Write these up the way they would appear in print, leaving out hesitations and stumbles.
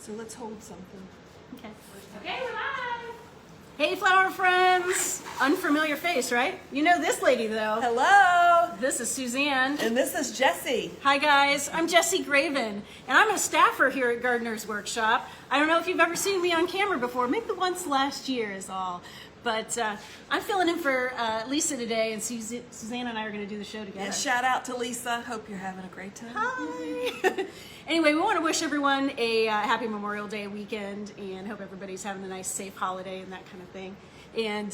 So let's hold something. Okay. Okay, we're live. Hey, flower friends. Unfamiliar face, right? You know this lady, though. Hello. This is Suzanne. And this is Jessi. Hi, guys. I'm Jessi Graven, and I'm a staffer here at Gardener's Workshop. I don't know if you've ever seen me on camera before. Maybe once last year is all. But I'm filling in for Lisa today, and Suzanne and I are going to do the show together. And shout out to Lisa. Hope you're having a great time. Hi. Anyway, we want to wish everyone a happy Memorial Day weekend, and hope everybody's having a nice, safe holiday and that kind of thing. And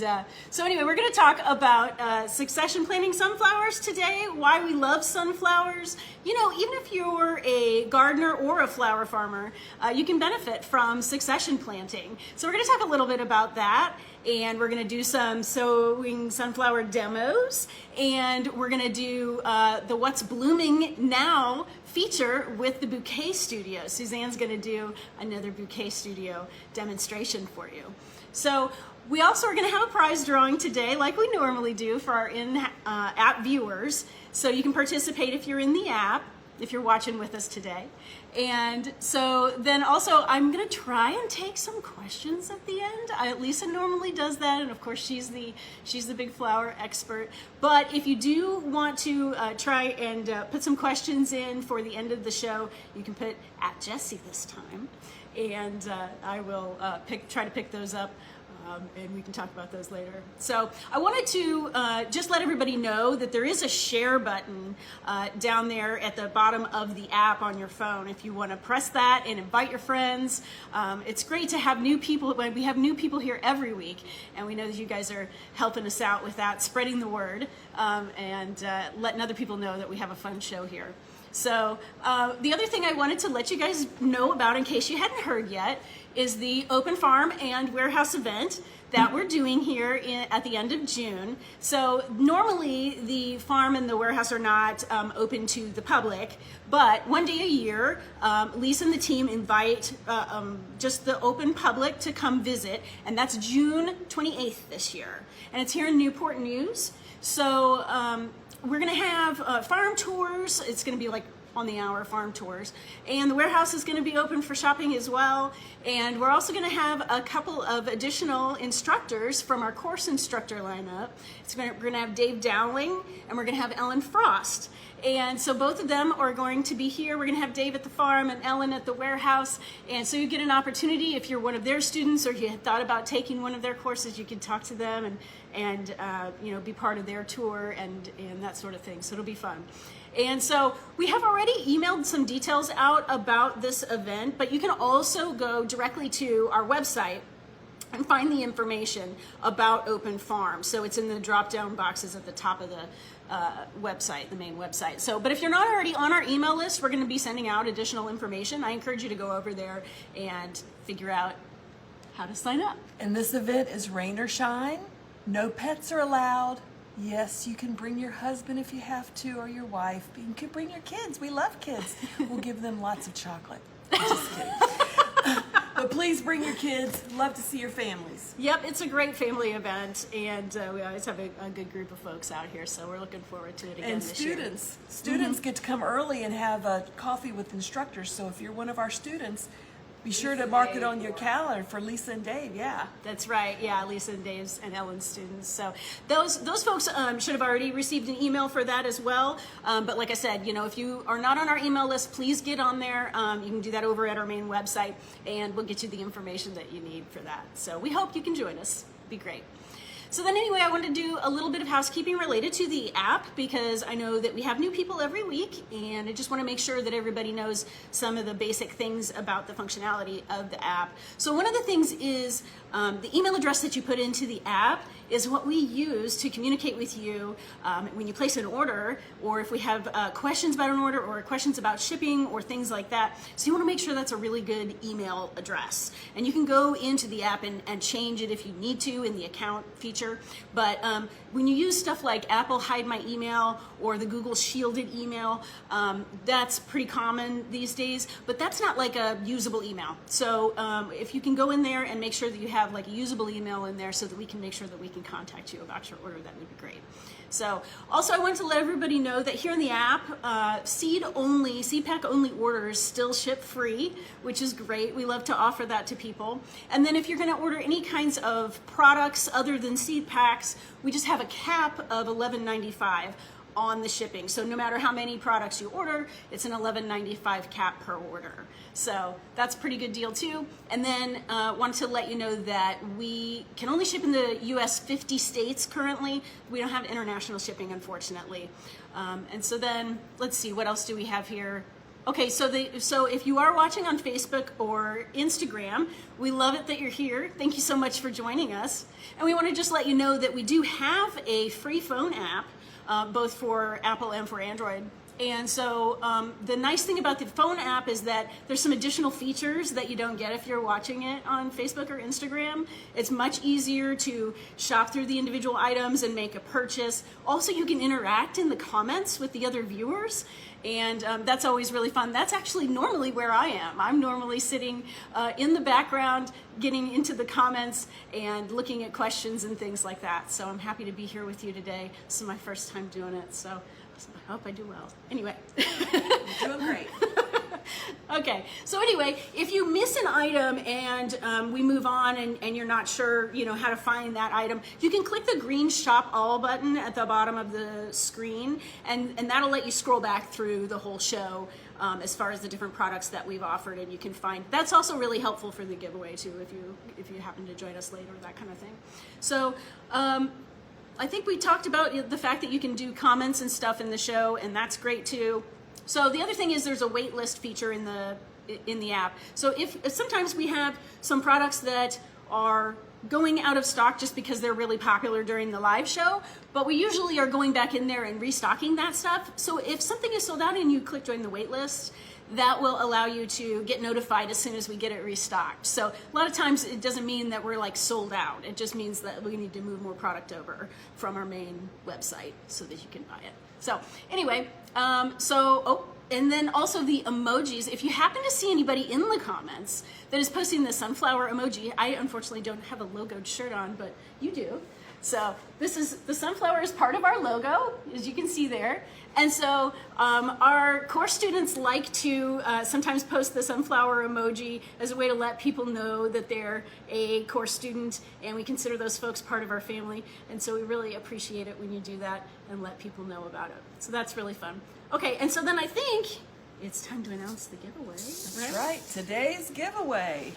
so anyway, we're going to talk about succession planting sunflowers today, why we love sunflowers. You know, even if you're a gardener or a flower farmer, you can benefit from succession planting. So we're going to talk a little bit about that. And we're going to do some sowing sunflower demos, and we're going to do the What's Blooming Now feature with the Bouquet Studio. Suzanne's going to do another Bouquet Studio demonstration for you. So we also are going to have a prize drawing today, like we normally do for our in-app viewers. So you can participate if you're in the app, if you're watching with us today. And so then also I'm going to try and take some questions at the end. Lisa normally does that, and of course she's the big flower expert. But if you do want to try and put some questions in for the end of the show, you can put at Jessi this time, and I will try to pick those up. And we can talk about those later. So I wanted to just let everybody know that there is a share button down there at the bottom of the app on your phone. If you want to press that and invite your friends, it's great to have new people. We have new people here every week, and we know that you guys are helping us out with that, spreading the word, and letting other people know that we have a fun show here. So the other thing I wanted to let you guys know about, in case you hadn't heard yet, is the open farm and warehouse event that we're doing here at the end of June. So normally the farm and the warehouse are not open to the public, but one day a year, Lisa and the team invite just the open public to come visit, and that's June 28th this year. And it's here in Newport News. So we're gonna have farm tours. It's gonna be like on the hour farm tours, and the warehouse is going to be open for shopping as well. And we're also going to have a couple of additional instructors from our course instructor lineup. We're going to have Dave Dowling, and we're going to have Ellen Frost. And so both of them are going to be here. We're going to have Dave at the farm and Ellen at the warehouse. And so you get an opportunity, if you're one of their students or you had thought about taking one of their courses, you can talk to them and you know, be part of their tour and that sort of thing. So it'll be fun. And so we have already emailed some details out about this event, but you can also go directly to our website and find the information about Open Farm. So it's in the drop-down boxes at the top of the website, the main website. So, but if you're not already on our email list, we're going to be sending out additional information. I encourage you to go over there and figure out how to sign up. And this event is rain or shine. No pets are allowed. Yes, you can bring your husband if you have to, or your wife. You can bring your kids. We love kids. We'll give them lots of chocolate. Just kidding. But please bring your kids. Love to see your families. Yep, it's a great family event, and we always have a good group of folks out here, so we're looking forward to it again and this year. Students get to come early and have a coffee with instructors. So if you're one of our students, be sure to mark it on your calendar for Lisa and Dave. Yeah, that's right. Yeah, Lisa and Dave's and Ellen's students. So those folks should have already received an email for that as well. But like I said, you know, if you are not on our email list, please get on there. You can do that over at our main website, and we'll get you the information that you need for that. So we hope you can join us. It'd be great. So then anyway, I wanted to do a little bit of housekeeping related to the app, because I know that we have new people every week, and I just want to make sure that everybody knows some of the basic things about the functionality of the app. So one of the things is the email address that you put into the app is what we use to communicate with you when you place an order, or if we have questions about an order or questions about shipping or things like that. So you want to make sure that's a really good email address. And you can go into the app and change it if you need to in the account feature feature. But when you use stuff like Apple Hide My Email or the Google Shielded email, that's pretty common these days, but that's not like a usable email. So if you can go in there and make sure that you have like a usable email in there so that we can make sure that we can contact you about your order, that would be great. So also I want to let everybody know that here in the app, seed pack only orders still ship free, which is great. We love to offer that to people. And then if you're going to order any kinds of products other than seed packs, we just have a cap of $11.95 on the shipping. So no matter how many products you order, it's an $11.95 cap per order. So that's a pretty good deal too. And then wanted to let you know that we can only ship in the US 50 states currently. We don't have international shipping, unfortunately. And so then let's see, what else do we have here? Okay, so if you are watching on Facebook or Instagram, we love it that you're here. Thank you so much for joining us. And we want to just let you know that we do have a free phone app, both for Apple and for Android. And so the nice thing about the phone app is that there's some additional features that you don't get if you're watching it on Facebook or Instagram. It's much easier to shop through the individual items and make a purchase. Also, you can interact in the comments with the other viewers, and that's always really fun. That's actually normally where I am. I'm normally sitting in the background, getting into the comments and looking at questions and things like that. So I'm happy to be here with you today. This is my first time doing it, so I hope I do well. Anyway. You're doing great. Okay, so anyway, if you miss an item and we move on and you're not sure, how to find that item, you can click the green Shop All button at the bottom of the screen, and that'll let you scroll back through the whole show as far as the different products that we've offered, and you can find. That's also really helpful for the giveaway too, if you happen to join us later, that kind of thing. So. I think we talked about the fact that you can do comments and stuff in the show, and that's great too. So the other thing is there's a wait list feature in the app. So if sometimes we have some products that are going out of stock just because they're really popular during the live show, but we usually are going back in there and restocking that stuff. So if something is sold out and you click join the wait list, that will allow you to get notified as soon as we get it restocked. So a lot of times it doesn't mean that we're like sold out. It just means that we need to move more product over from our main website so that you can buy it. So anyway, and then also the emojis. If you happen to see anybody in the comments that is posting the sunflower emoji, I unfortunately don't have a logoed shirt on, but you do. So the sunflower is part of our logo, as you can see there. And so our course students like to sometimes post the sunflower emoji as a way to let people know that they're a course student, and we consider those folks part of our family. And so we really appreciate it when you do that and let people know about it. So that's really fun. Okay, and so then I think it's time to announce the giveaway. That's right. Today's giveaway,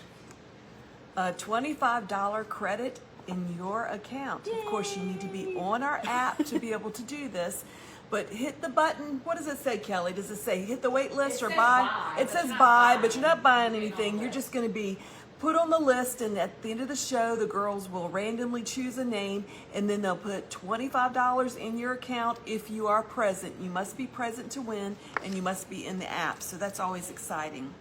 a $25 credit in your account. Yay. Of course, you need to be on our app to be able to do this. But hit the button. What does it say, Kelly? Does it say hit the wait list or buy? It says buy, but you're not buying anything. You're just going to be put on the list, and at the end of the show, the girls will randomly choose a name, and then they'll put $25 in your account if you are present. You must be present to win, and you must be in the app. So that's always exciting.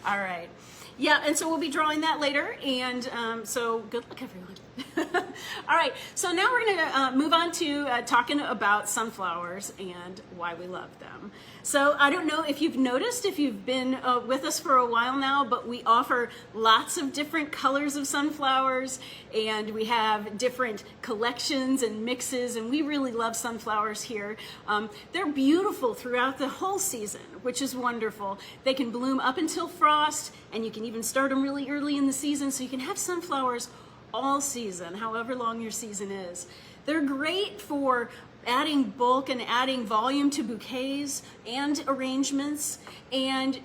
All right. Yeah, and so we'll be drawing that later, and so good luck, everyone. All right, so now we're going to move on to talking about sunflowers and why we love them. So I don't know if you've noticed, if you've been with us for a while now, but we offer lots of different colors of sunflowers, and we have different collections and mixes, and we really love sunflowers here. They're beautiful throughout the whole season, which is wonderful. They can bloom up until frost, and you can even start them really early in the season, so you can have sunflowers all season, however long your season is. They're great for adding bulk and adding volume to bouquets and arrangements. And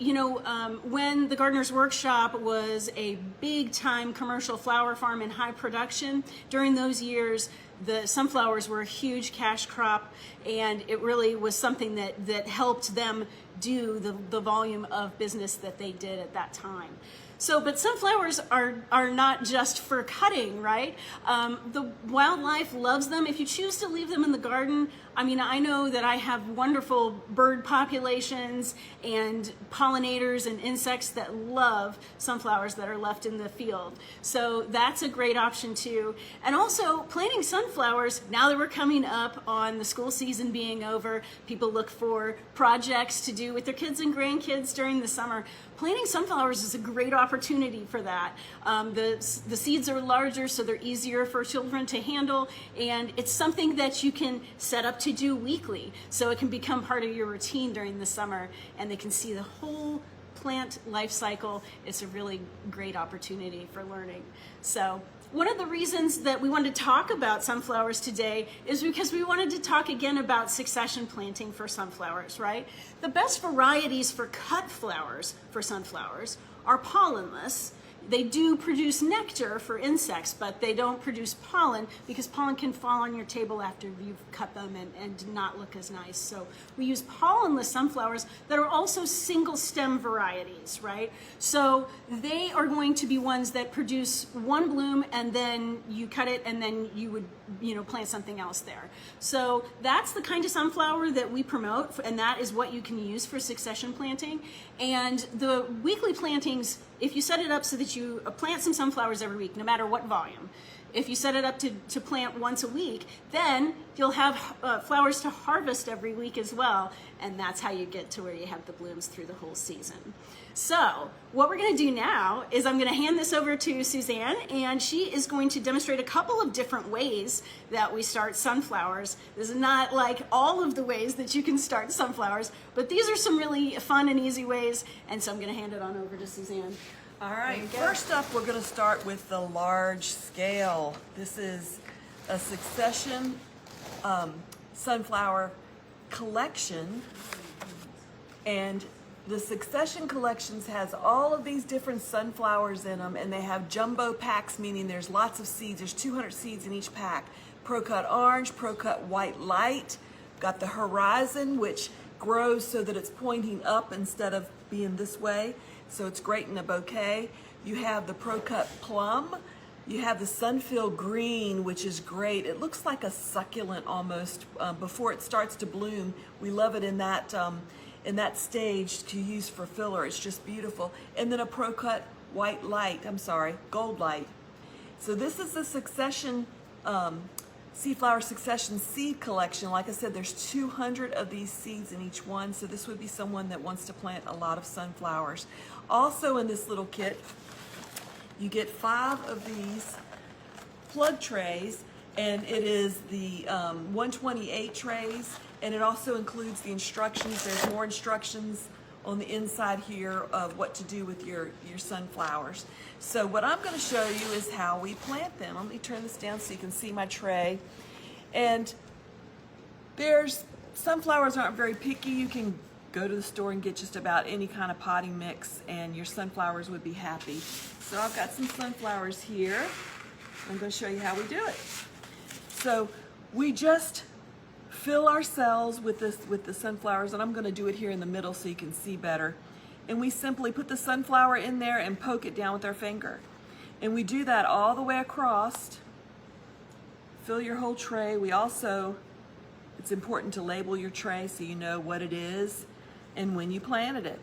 when the Gardener's Workshop was a big time commercial flower farm in high production, during those years the sunflowers were a huge cash crop, and it really was something that helped them do the volume of business that they did at that time. So, but sunflowers are not just for cutting, right? The wildlife loves them. If you choose to leave them in the garden, I mean, I know that I have wonderful bird populations and pollinators and insects that love sunflowers that are left in the field. So that's a great option too. And also planting sunflowers, now that we're coming up on the school season being over, people look for projects to do with their kids and grandkids during the summer. Planting sunflowers is a great opportunity for that. The seeds are larger, so they're easier for children to handle, and it's something that you can set up to do weekly, so it can become part of your routine during the summer, and they can see the whole plant life cycle. It's a really great opportunity for learning. So one of the reasons that we wanted to talk about sunflowers today is because we wanted to talk again about succession planting for sunflowers, right? The best varieties for cut flowers for sunflowers are pollenless. They do produce nectar for insects, but they don't produce pollen because pollen can fall on your table after you've cut them and not look as nice. So we use pollenless sunflowers that are also single stem varieties, right? So they are going to be ones that produce one bloom and then you cut it and then you would, plant something else there. So that's the kind of sunflower that we promote, and that is what you can use for succession planting. And the weekly plantings, if you set it up so that you plant some sunflowers every week, no matter what volume, if you set it up to plant once a week, then you'll have flowers to harvest every week as well, and that's how you get to where you have the blooms through the whole season. So what we're going to do now is I'm going to hand this over to Suzanne, and she is going to demonstrate a couple of different ways that we start sunflowers. This is not like all of the ways that you can start sunflowers, but these are some really fun and easy ways, and so I'm going to hand it on over to Suzanne. All right, first up we're going to start with the large scale. This is a succession sunflower collection, and the succession collections has all of these different sunflowers in them, and they have jumbo packs, meaning there's lots of seeds. There's 200 seeds in each pack. Pro-cut orange, pro-cut white light. Got the horizon, which grows so that it's pointing up instead of being this way. So it's great in a bouquet. You have the pro-cut plum. You have the sunfield green, which is great. It looks like a succulent almost before it starts to bloom. We love it in that stage to use for filler. It's just beautiful. And then a pro-cut gold light. So this is the succession, seed flower succession seed collection. Like I said, there's 200 of these seeds in each one, so this would be someone that wants to plant a lot of sunflowers. Also in this little kit, you get 5 of these plug trays, and it is the 128 trays, and it also includes the instructions. There's more instructions on the inside here of what to do with your sunflowers. So what I'm going to show you is how we plant them. Let me turn this down so you can see my tray. And sunflowers aren't very picky. You can go to the store and get just about any kind of potting mix, and your sunflowers would be happy. So I've got some sunflowers here. I'm going to show you how we do it. So we just fill our cells with the sunflowers, and I'm going to do it here in the middle so you can see better. And we simply put the sunflower in there and poke it down with our finger. And we do that all the way across. Fill your whole tray. It's important to label your tray so you know what it is and when you planted it.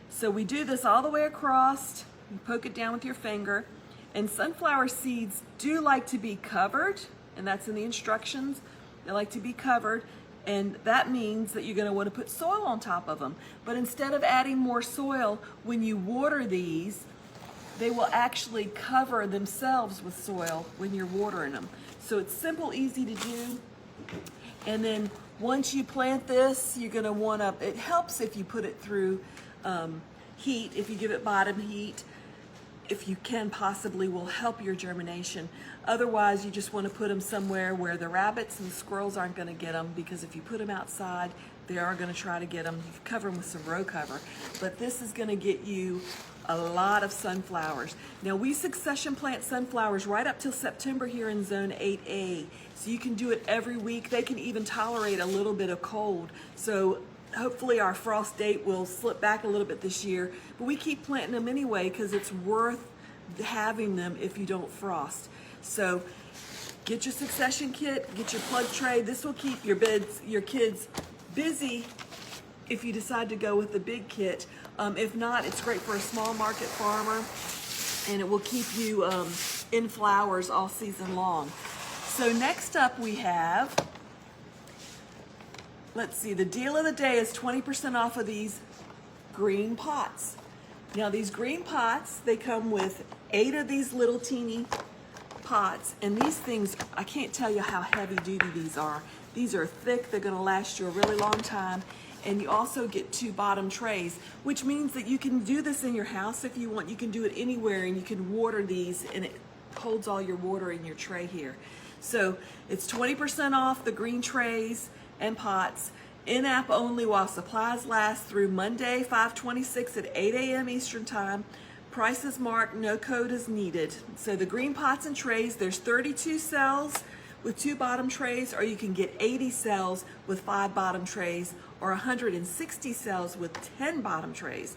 So we do this all the way across. You poke it down with your finger. And sunflower seeds do like to be covered, and that's in the instructions. They like to be covered, and that means that you're going to want to put soil on top of them. But instead of adding more soil, when you water these, they will actually cover themselves with soil when you're watering them. So it's simple, easy to do. And then once you plant this, you're going to want to, it helps if you put it through heat, if you give it bottom heat. If you can, possibly will help your germination. Otherwise, you just want to put them somewhere where the rabbits and the squirrels aren't going to get them, because if you put them outside, they are going to try to get them. You can cover them with some row cover. But this is going to get you a lot of sunflowers. Now, we succession plant sunflowers right up till September here in Zone 8A. So you can do it every week. They can even tolerate a little bit of cold. So hopefully our frost date will slip back a little bit this year, but we keep planting them anyway because it's worth having them if you don't frost. So Get your succession kit, get your plug tray. This will keep your kids busy if you decide to go with the big kit. If not, it's great for a small market farmer, and it will keep you in flowers all season long. So next up we have, let's see, the deal of the day is 20% off of these green pots. Now these green pots, they come with 8 of these little teeny pots, and these things, I can't tell you how heavy duty these are. These are thick, they're gonna last you a really long time, and you also get 2 bottom trays, which means that you can do this in your house if you want. You can do it anywhere, and you can water these, and it holds all your water in your tray here. So it's 20% off the green trays and pots, in-app only while supplies last through Monday, 5/26 at 8 a.m. Eastern Time. Price is marked, no code is needed. So the green pots and trays, there's 32 cells with 2 bottom trays, or you can get 80 cells with 5 bottom trays, or 160 cells with 10 bottom trays.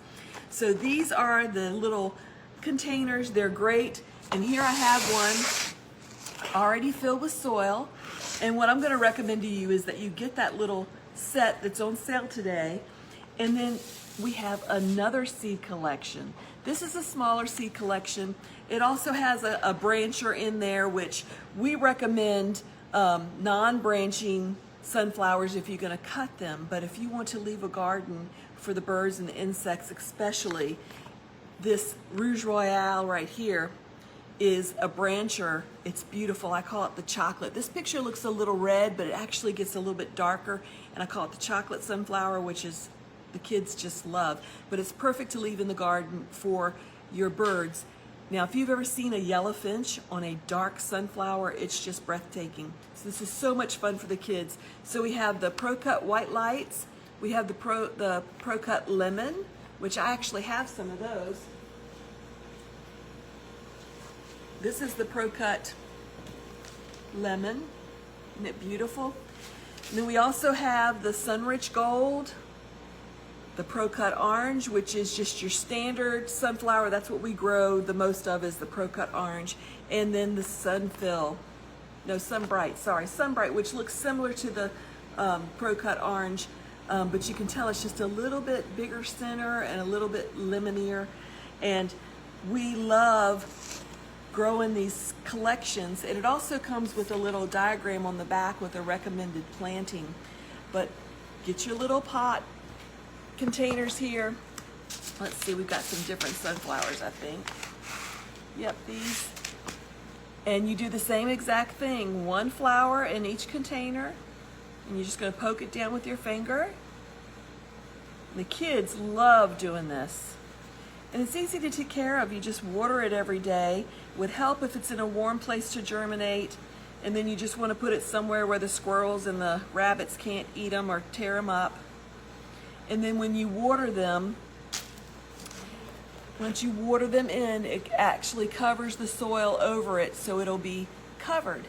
So these are the little containers. They're great. And here I have one already filled with soil. And what I'm going to recommend to you is that you get that little set that's on sale today. And then we have another seed collection. This is a smaller seed collection. It also has a brancher in there, which we recommend non-branching sunflowers if you're going to cut them. But if you want to leave a garden for the birds and the insects especially, this Rouge Royale right here is a brancher. It's beautiful. I call it the chocolate. This picture looks a little red, but it actually gets a little bit darker, and I call it the chocolate sunflower, which is the kids just love. But it's perfect to leave in the garden for your birds. Now, if you've ever seen a yellowfinch on a dark sunflower, it's just breathtaking. So this is so much fun for the kids. So we have the Pro Cut White Lights. We have the Pro Cut Lemon, which I actually have some of those. This is the Pro Cut Lemon. Isn't it beautiful? And then we also have the Sunrich Gold, the Pro Cut Orange, which is just your standard sunflower. That's what we grow the most of, is the Pro Cut Orange. And then the Sunbright, which looks similar to the Pro Cut Orange, but you can tell it's just a little bit bigger center and a little bit lemonier. And we love growing these collections, and it also comes with a little diagram on the back with a recommended planting. But get your little pot containers here. Let's see, we've got some different sunflowers, I think. Yep, these. And you do the same exact thing, 1 flower in each container, and you're just going to poke it down with your finger. The kids love doing this. And it's easy to take care of. You just water it every day. Would help if it's in a warm place to germinate, and then you just want to put it somewhere where the squirrels and the rabbits can't eat them or tear them up. And then when you water them, once you water them in, it actually covers the soil over it, so it'll be covered.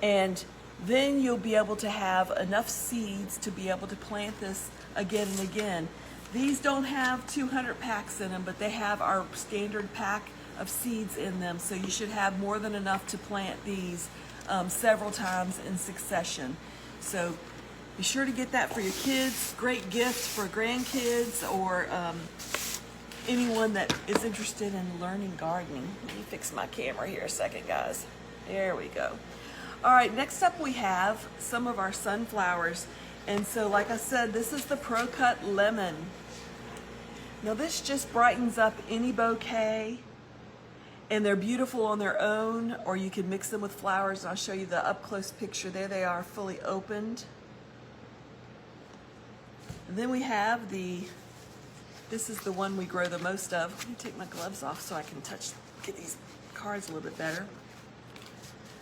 And then you'll be able to have enough seeds to be able to plant this again and again. These don't have 200 packs in them, but they have our standard pack of seeds in them, so you should have more than enough to plant these several times in succession. So be sure to get that for your kids. Great gift for grandkids or anyone that is interested in learning gardening. Let me fix my camera here a second, guys. There we go. All right, next up we have some of our sunflowers. And so, like I said, this is the Pro Cut Lemon. Now this just brightens up any bouquet, and they're beautiful on their own, or you can mix them with flowers. And I'll show you the up-close picture. There they are, fully opened. And then we have this is the one we grow the most of. Let me take my gloves off so I can get these cards a little bit better.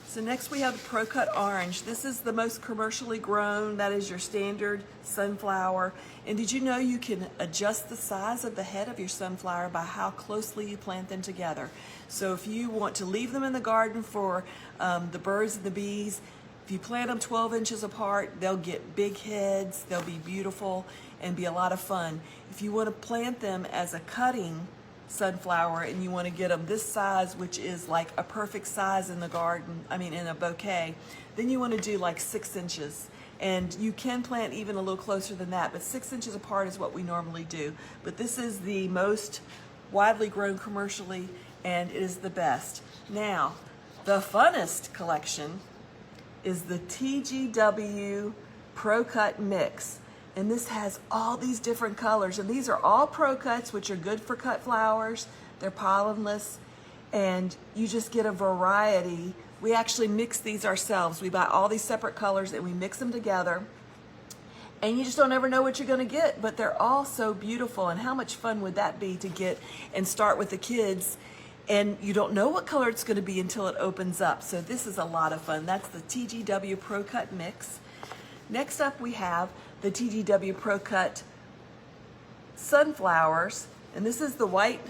So next we have the Pro Cut Orange. This is the most commercially grown. That is your standard sunflower. And did you know you can adjust the size of the head of your sunflower by how closely you plant them together? So if you want to leave them in the garden for the birds and the bees, if you plant them 12 inches apart, they'll get big heads, they'll be beautiful and be a lot of fun. If you want to plant them as a cutting sunflower and you want to get them this size, which is like a perfect size in the garden, in a bouquet, then you want to do like 6 inches. And you can plant even a little closer than that, but 6 inches apart is what we normally do. But this is the most widely grown commercially, and it is the best. Now, the funnest collection is the TGW Pro Cut Mix. And this has all these different colors, and these are all Pro Cuts, which are good for cut flowers. They're pollenless, and you just get a variety. We actually mix these ourselves. We buy all these separate colors and we mix them together, and you just don't ever know what you're going to get, but they're all so beautiful. And how much fun would that be to get and start with the kids, and you don't know what color it's going to be until it opens up. So this is a lot of fun. That's the TGW Pro Cut Mix. Next up we have the TGW Pro Cut Sunflowers, and this is the White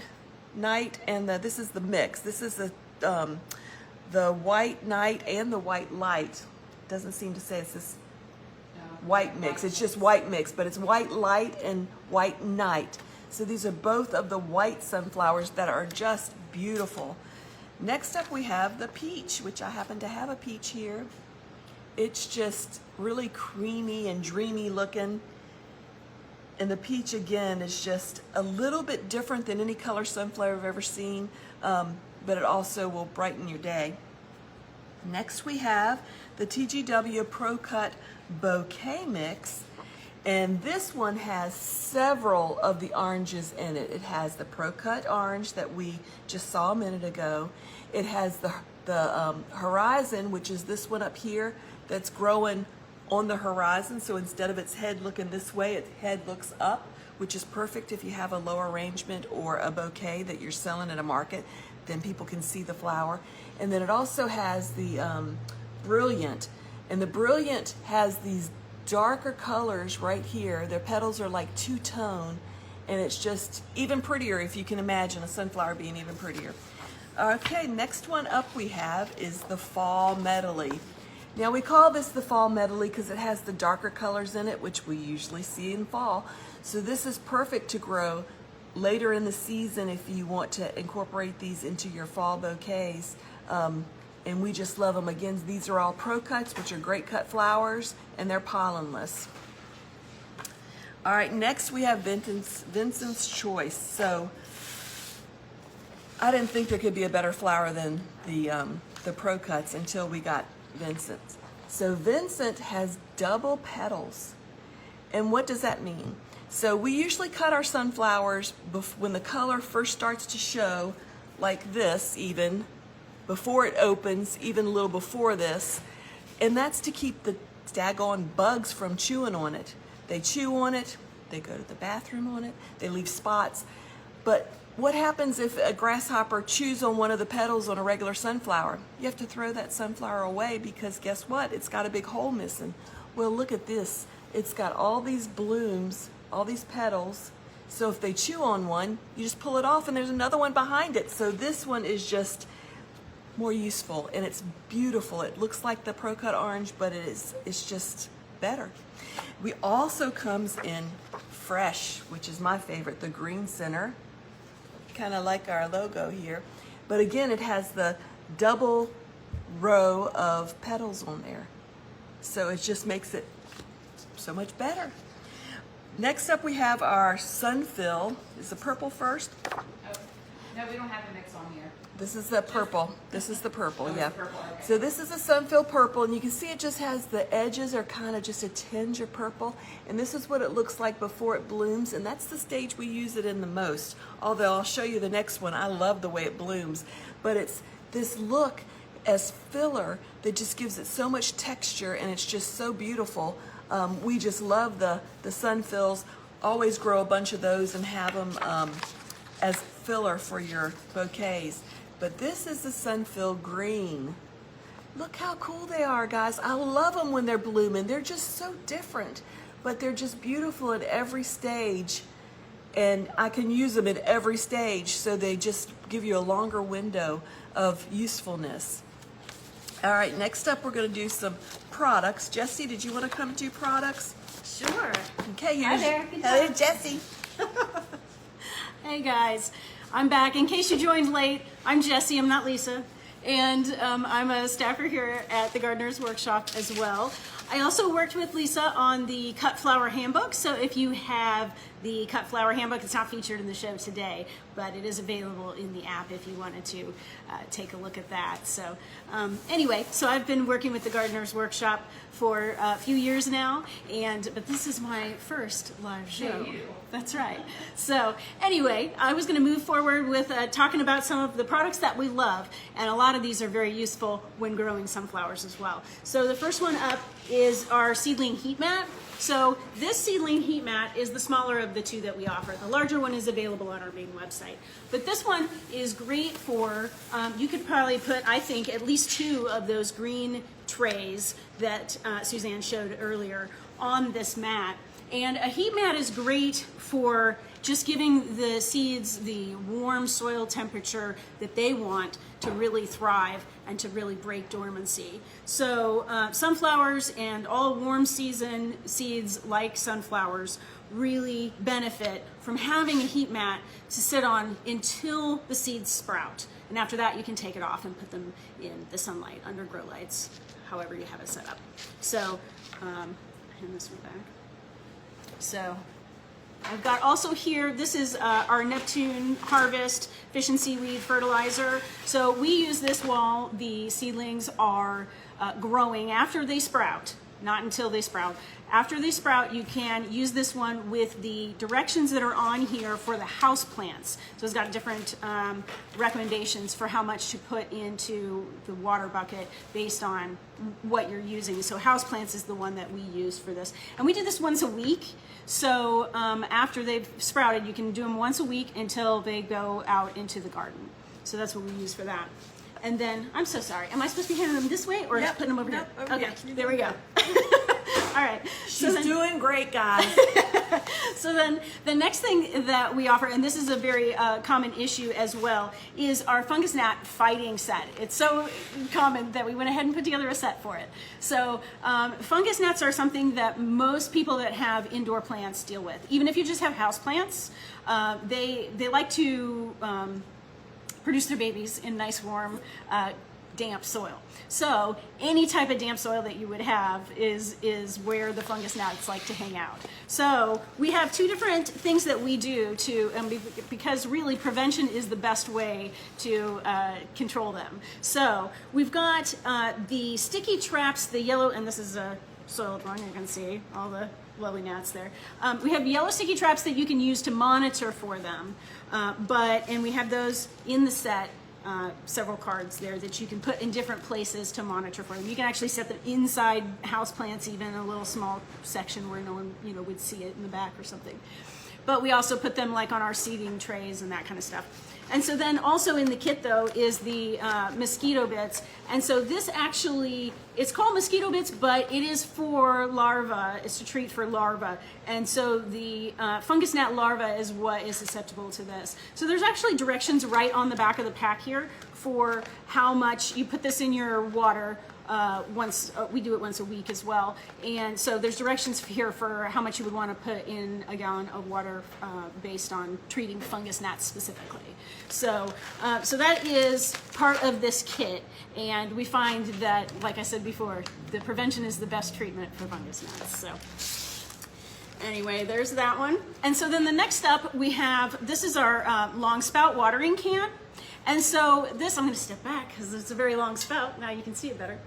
Night, and this is the mix. This is the White Night and the White Light. Doesn't seem to say it's this white mix. It's just white mix, but it's White Light and White Night. So these are both of the white sunflowers that are just beautiful. Next up we have the peach, which I happen to have a peach here. It's just really creamy and dreamy looking. And the peach, again, is just a little bit different than any color sunflower I've ever seen, but it also will brighten your day. Next we have the TGW Pro Cut Bouquet Mix, and this one has several of the oranges in it. It has the Pro Cut orange that we just saw a minute ago. It has the Horizon, which is this one up here that's growing on the horizon. So instead of its head looking this way, its head looks up, which is perfect if you have a low arrangement or a bouquet that you're selling at a market, then people can see the flower. And then it also has the Brilliant, and the Brilliant has these darker colors right here. Their petals are like two-tone, and it's just even prettier, if you can imagine a sunflower being even prettier. Okay, next one up we have is the Fall Medley. Now we call this the Fall Medley because it has the darker colors in it, which we usually see in fall. So this is perfect to grow later in the season if you want to incorporate these into your fall bouquets. And we just love them. Again, these are all Pro Cuts, which are great cut flowers, and they're pollenless. All right, next we have Vincent's Choice. So I didn't think there could be a better flower than the Pro Cuts until we got Vincent. So Vincent has double petals. And what does that mean? So we usually cut our sunflowers when the color first starts to show, like this, even before it opens, even a little before this. And that's to keep the daggone bugs from chewing on it. They chew on it, they go to the bathroom on it, they leave spots. But what happens if a grasshopper chews on one of the petals on a regular sunflower? You have to throw that sunflower away because guess what? It's got a big hole missing. Well, look at this. It's got all these blooms, all these petals. So if they chew on one, you just pull it off and there's another one behind it. So this one is just more useful, and it's beautiful. It looks like the Pro Cut orange, but it's just better. We also comes in fresh, which is my favorite, the green center. Kind of like our logo here, but again it has the double row of petals on there, so it just makes it so much better. Next up we have our Sunfill. Is the purple first? Oh, no, we don't have the mix on here. This is the purple. This is the purple, Oh, yeah. it's purple, okay. So this is a Sunfill purple, and you can see it just has the edges are kind of just a tinge of purple, and this is what it looks like before it blooms, and that's the stage we use it in the most. Although I'll show you the next one. I love the way it blooms, but it's this look as filler that just gives it so much texture, and it's just so beautiful. We just love the Sunfills. Always grow a bunch of those and have them as filler for your bouquets. But this is the Sunfill Green. Look how cool they are, guys. I love them when they're blooming. They're just so different, but they're just beautiful at every stage. And I can use them at every stage, so they just give you a longer window of usefulness. All right, next up we're gonna do some products. Jessie, did you wanna come and do products? Sure. Okay, Hi here's there. Hello, Jessie. Hey guys. I'm back. In case you joined late, I'm Jessie, I'm not Lisa. And I'm a staffer here at the Gardener's Workshop as well. I also worked with Lisa on the Cut Flower Handbook. So if you have the Cut Flower Handbook, it's not featured in the show today, but it is available in the app if you wanted to take a look at that. So anyway, so I've been working with the Gardener's Workshop for a few years now, but this is my first live show. That's right. So anyway, I was going to move forward with talking about some of the products that we love, and a lot of these are very useful when growing sunflowers as well. So the first one up is our seedling heat mat. So this seedling heat mat is the smaller of the two that we offer. The larger one is available on our main website. But this one is great for, you could probably put, I think, at least 2 of those green trays that Suzanne showed earlier on this mat. And a heat mat is great for just giving the seeds the warm soil temperature that they want to really thrive and to really break dormancy. So sunflowers and all warm season seeds like sunflowers really benefit from having a heat mat to sit on until the seeds sprout. And after that, you can take it off and put them in the sunlight under grow lights, however you have it set up. So hand this one back. So I've got also here, this is our Neptune Harvest Fish and Seaweed Fertilizer. So we use this while the seedlings are growing after they sprout, not until they sprout. After they sprout, you can use this one with the directions that are on here for the house plants. So it's got different recommendations for how much to put into the water bucket based on what you're using. So house plants is the one that we use for this. And we do this once a week. So after they've sprouted, you can do them once a week until they go out into the garden. So that's what we use for that. And then, I'm so sorry, am I supposed to be handing them this way or putting them over here? Over okay, here. There we go. All right. She's doing great, guys. So then the next thing that we offer, and this is a very common issue as well, is our fungus gnat fighting set. It's so common that we went ahead and put together a set for it. So fungus gnats are something that most people that have indoor plants deal with. Even if you just have house plants, they like to produce their babies in nice, warm, damp soil. So any type of damp soil that you would have is where the fungus gnats like to hang out. So we have 2 different things that we do because really prevention is the best way to control them. So we've got the sticky traps, the yellow, and this is a soiled one, you can see all the lovely gnats there. We have yellow sticky traps that you can use to monitor for them, and we have those in the set, several cards there that you can put in different places to monitor for them. You can actually set them inside houseplants, even a little small section where no one would see it in the back or something. But we also put them like on our seeding trays and that kind of stuff. And so then also in the kit though is the mosquito bits. And so this actually, it's called mosquito bits, but it is for larvae. It's to treat for larvae. And so the fungus gnat larva is what is susceptible to this. So there's actually directions right on the back of the pack here for how much you put this in your water. We do it once a week as well, and so there's directions here for how much you would want to put in a gallon of water based on treating fungus gnats specifically. So that is part of this kit, and we find that, like I said before, the prevention is the best treatment for fungus gnats. So anyway, there's that one. And so then the next up we have, this is our long spout watering can. And so this, I'm going to step back because it's a very long spout. Now you can see it better.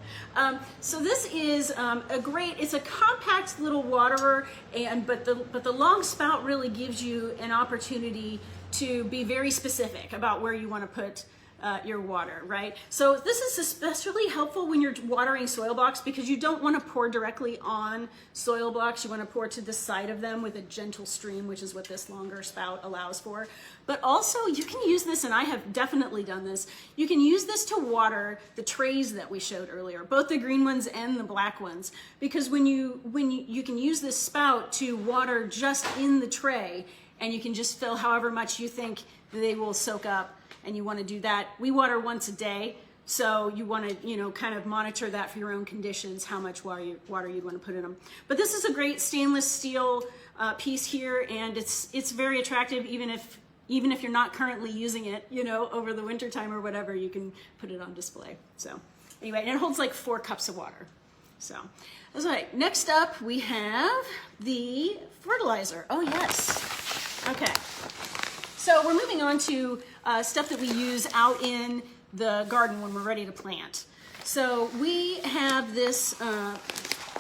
So this is it's a compact little waterer, but the long spout really gives you an opportunity to be very specific about where you want to put your water, right? So this is especially helpful when you're watering soil blocks because you don't want to pour directly on soil blocks. You want to pour to the side of them with a gentle stream, which is what this longer spout allows for. But also you can use this, and I have definitely done this, you can use this to water the trays that we showed earlier, both the green ones and the black ones, because when you can use this spout to water just in the tray, and you can just fill however much you think they will soak up, and you want to do that. We water once a day, so you want to, kind of monitor that for your own conditions, how much water you'd want to put in them. But this is a great stainless steel piece here, and it's very attractive, even if even if you're not currently using it, you know, over the winter time or whatever, you can put it on display. So anyway, and it holds like 4 cups of water. So that's right. Next up, we have the fertilizer. Oh yes. Okay. So we're moving on to stuff that we use out in the garden when we're ready to plant. So we have this.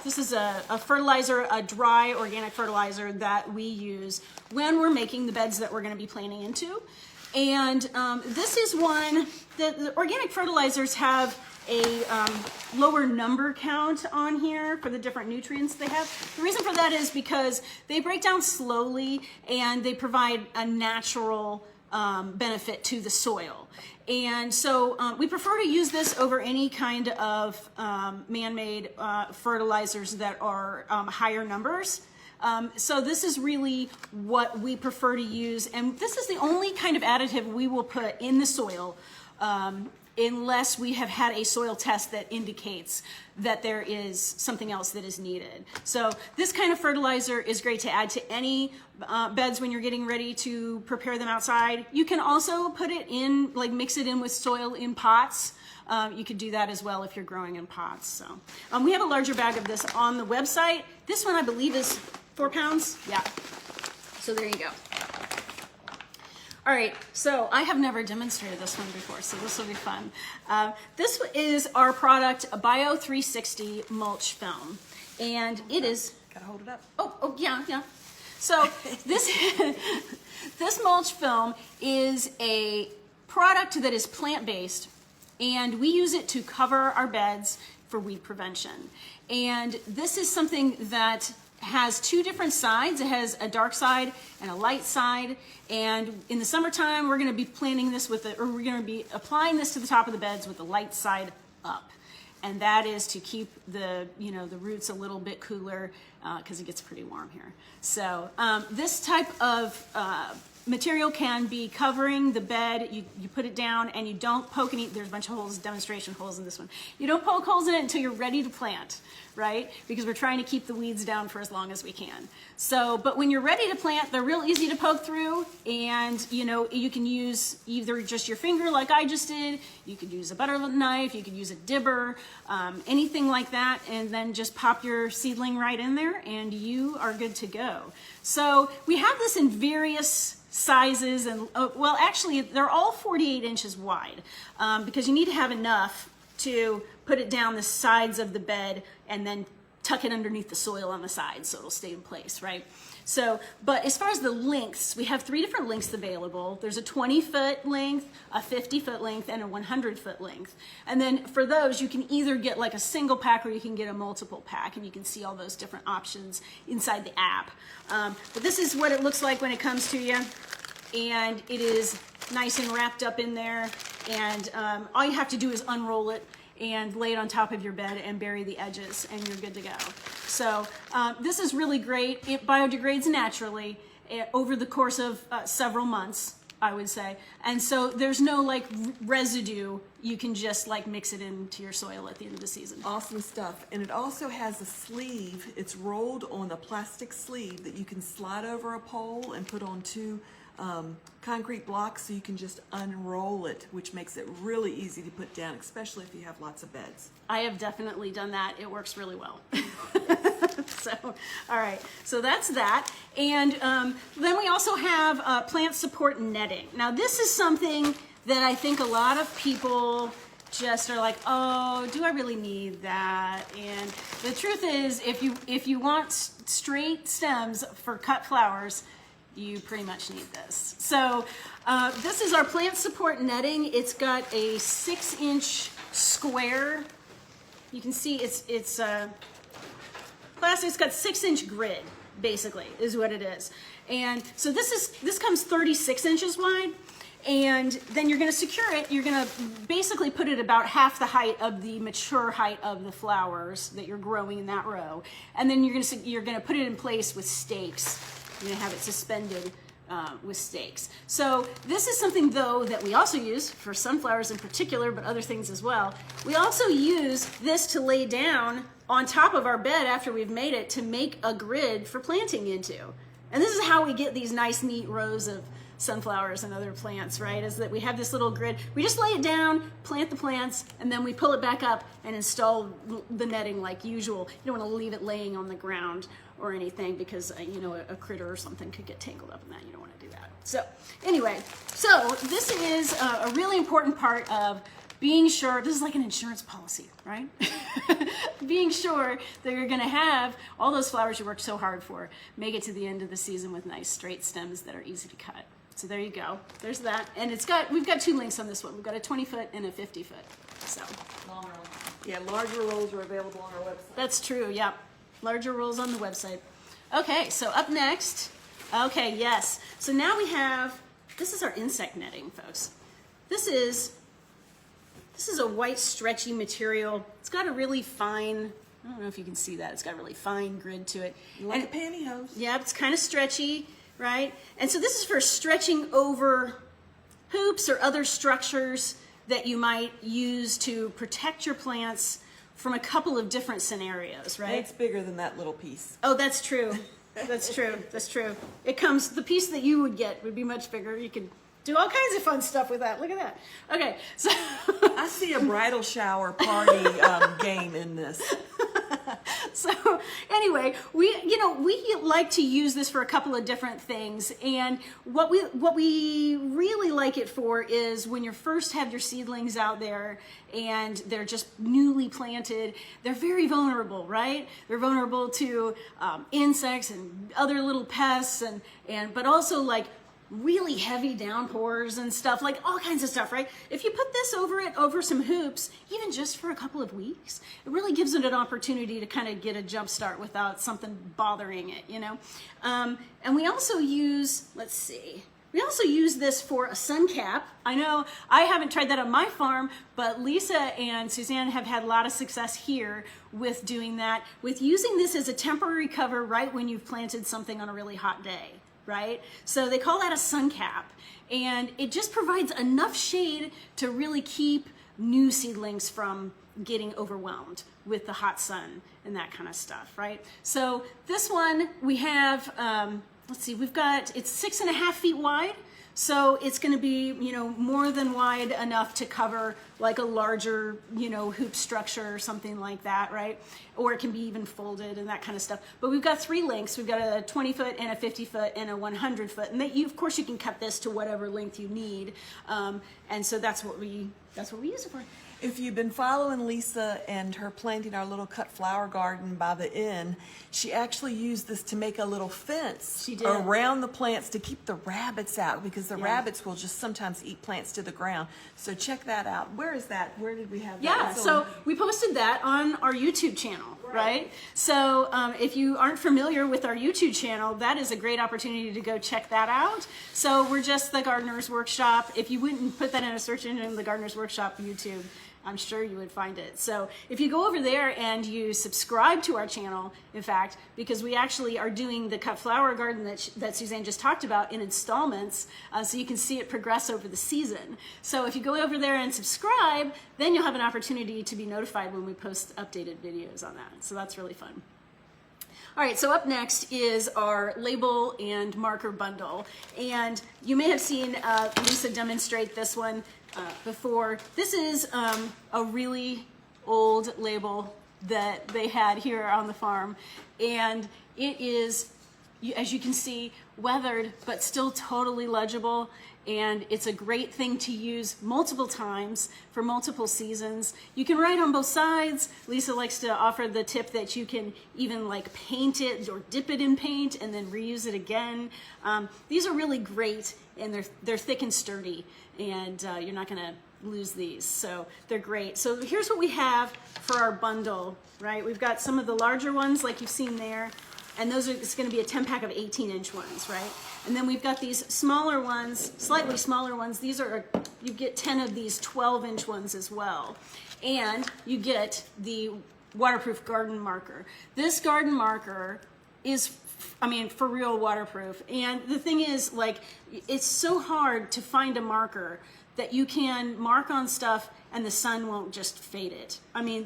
This is a fertilizer, a dry organic fertilizer that we use when we're making the beds that we're going to be planting into. And this is one that the organic fertilizers have a lower number count on here for the different nutrients they have. The reason for that is because they break down slowly and they provide a natural benefit to the soil. And so we prefer to use this over any kind of man-made fertilizers that are higher numbers. So this is really what we prefer to use. And this is the only kind of additive we will put in the soil unless we have had a soil test that indicates that there is something else that is needed. So this kind of fertilizer is great to add to any beds when you're getting ready to prepare them outside. You can also put it in, like mix it in with soil in pots. You could do that as well if you're growing in pots. So we have a larger bag of this on the website. This one I believe is 4 pounds. Yeah. So there you go. All right, so I have never demonstrated this one before, so this will be fun. This is our product, a Bio 360 mulch film, and it is. Gotta hold it up. Oh, yeah. So this this mulch film is a product that is plant-based, and we use it to cover our beds for weed prevention. And this is something that has 2 different sides. It has a dark side and a light side. And in the summertime, we're going to be planting this we're going to be applying this to the top of the beds with the light side up. And that is to keep the roots a little bit cooler because it gets pretty warm here. So this type of material can be covering the bed. You put it down and you don't poke any. There's a bunch of holes, demonstration holes in this one. You don't poke holes in it until you're ready to plant, right? Because we're trying to keep the weeds down for as long as we can. So, but when you're ready to plant, they're real easy to poke through, and you can use either just your finger like I just did. You could use a butter knife. You could use a dibber, anything like that, and then just pop your seedling right in there, and you are good to go. So we have this in various sizes, and well, actually, they're all 48 inches wide because you need to have enough to put it down the sides of the bed and then tuck it underneath the soil on the sides so it'll stay in place, right? So, but as far as the lengths, we have 3 different lengths available. There's a 20-foot length, a 50-foot length, and a 100-foot length. And then for those, you can either get like a single pack or you can get a multiple pack, and you can see all those different options inside the app. But this is what it looks like when it comes to you, and it is nice and wrapped up in there, and all you have to do is unroll it and lay it on top of your bed and bury the edges, and you're good to go. So this is really great. It biodegrades naturally over the course of several months, I would say. And so there's no like residue. You can just like mix it into your soil at the end of the season. Awesome stuff. And it also has a sleeve. It's rolled on a plastic sleeve that you can slide over a pole and put on 2 concrete blocks, so you can just unroll it, which makes it really easy to put down, especially if you have lots of beds. I have definitely done that. It works really well. So, all right, so that's that. And then we also have plant support netting. Now, this is something that I think a lot of people just are like, oh, do I really need that? And the truth is, if you want straight stems for cut flowers, you pretty much need this. So this is our plant support netting. It's got a 6-inch square. You can see it's plastic. It's got 6-inch grid, basically, is what it is. And so this comes 36 inches wide. And then you're going to secure it. You're going to basically put it about half the height of the mature height of the flowers that you're growing in that row. And then you're going to put it in place with stakes. You're going to have it suspended with stakes. So this is something, though, that we also use for sunflowers in particular, but other things as well. We also use this to lay down on top of our bed after we've made it to make a grid for planting into. And this is how we get these nice, neat rows sunflowers and other plants, right? Is that we have this little grid. We just lay it down, plant the plants, and then we pull it back up and install the netting like usual. You don't want to leave it laying on the ground or anything because, you know, a critter or something could get tangled up in that. You don't want to do that. So anyway, so this is a really important part of being sure, this is like an insurance policy, right? Being sure that you're gonna have all those flowers you worked so hard for, make it to the end of the season with nice straight stems that are easy to cut. So there you go, there's that. And we've got 2 links on this one. We've got a 20-foot and a 50-foot, so. Longer one. Yeah, larger rolls are available on our website. That's true, yeah. Larger rolls on the website. Okay, so up next, okay, yes. So now we have, this is our insect netting, folks. This is a white stretchy material. It's got a really fine, I don't know if you can see that, it's got a really fine grid to it. Like a pantyhose. Yeah, it's kind of stretchy, right? And so this is for stretching over hoops or other structures that you might use to protect your plants from a couple of different scenarios, right? And it's bigger than that little piece. Oh, that's true. That's true. That's true. It comes, the piece that you would get would be much bigger. You could do all kinds of fun stuff with that. Look at that. Okay, so. I see a bridal shower party game in this. So anyway, we like to use this for a couple of different things, and what we really like it for is when you first have your seedlings out there and they're just newly planted. They're very vulnerable, right? They're vulnerable to insects and other little pests, and but also like really heavy downpours and stuff, like all kinds of stuff, right? If you put this over some hoops, even just for a couple of weeks, it really gives it an opportunity to kind of get a jump start without something bothering it, you know? And we also use, we also use this for a sun cap. I know I haven't tried that on my farm, but Lisa and Suzanne have had a lot of success here with doing that, with using this as a temporary cover right when you've planted something on a really hot day. Right? So they call that a sun cap, and it just provides enough shade to really keep new seedlings from getting overwhelmed with the hot sun and that kind of stuff, right? So this one we have, we've got, it's 6.5 feet wide. So it's going to be, more than wide enough to cover like a larger, hoop structure or something like that, right? Or it can be even folded and that kind of stuff. But we've got 3 lengths. We've got a 20-foot and a 50-foot and a 100-foot. And of course, you can cut this to whatever length you need. And so that's what we use it for. If you've been following Lisa and her planting our little cut flower garden by the inn, she actually used this to make a little fence She did. around the plants to keep the rabbits out, because the rabbits will just sometimes eat plants to the ground. So check that out. Where is that? Where did we have that? Yeah, so we posted that on our YouTube channel, right? So if you aren't familiar with our YouTube channel, that is a great opportunity to go check that out. So we're just the Gardener's Workshop. If you wouldn't put that in a search engine, the Gardener's Workshop YouTube, I'm sure you would find it. So if you go over there and you subscribe to our channel, in fact, because we actually are doing the cut flower garden that Suzanne just talked about in installments, so you can see it progress over the season. So if you go over there and subscribe, then you'll have an opportunity to be notified when we post updated videos on that. So that's really fun. All right, so up next is our label and marker bundle. And you may have seen Lisa demonstrate this one before. This is a really old label that they had here on the farm. And it is, as you can see, weathered, but still totally legible. And it's a great thing to use multiple times for multiple seasons. You can write on both sides. Lisa likes to offer the tip that you can even like paint it or dip it in paint and then reuse it again. These are really great, and they're thick and sturdy, and you're not gonna lose these, so they're great. So here's what we have for our bundle, right? We've got some of the larger ones like you've seen there, and it's gonna be a 10-pack of 18-inch ones, right? And then we've got these smaller ones, slightly smaller ones. These are, you get 10 of these 12-inch ones as well. And you get the waterproof garden marker. This garden marker is, for real waterproof. And the thing is, like, it's so hard to find a marker that you can mark on stuff and the sun won't just fade it.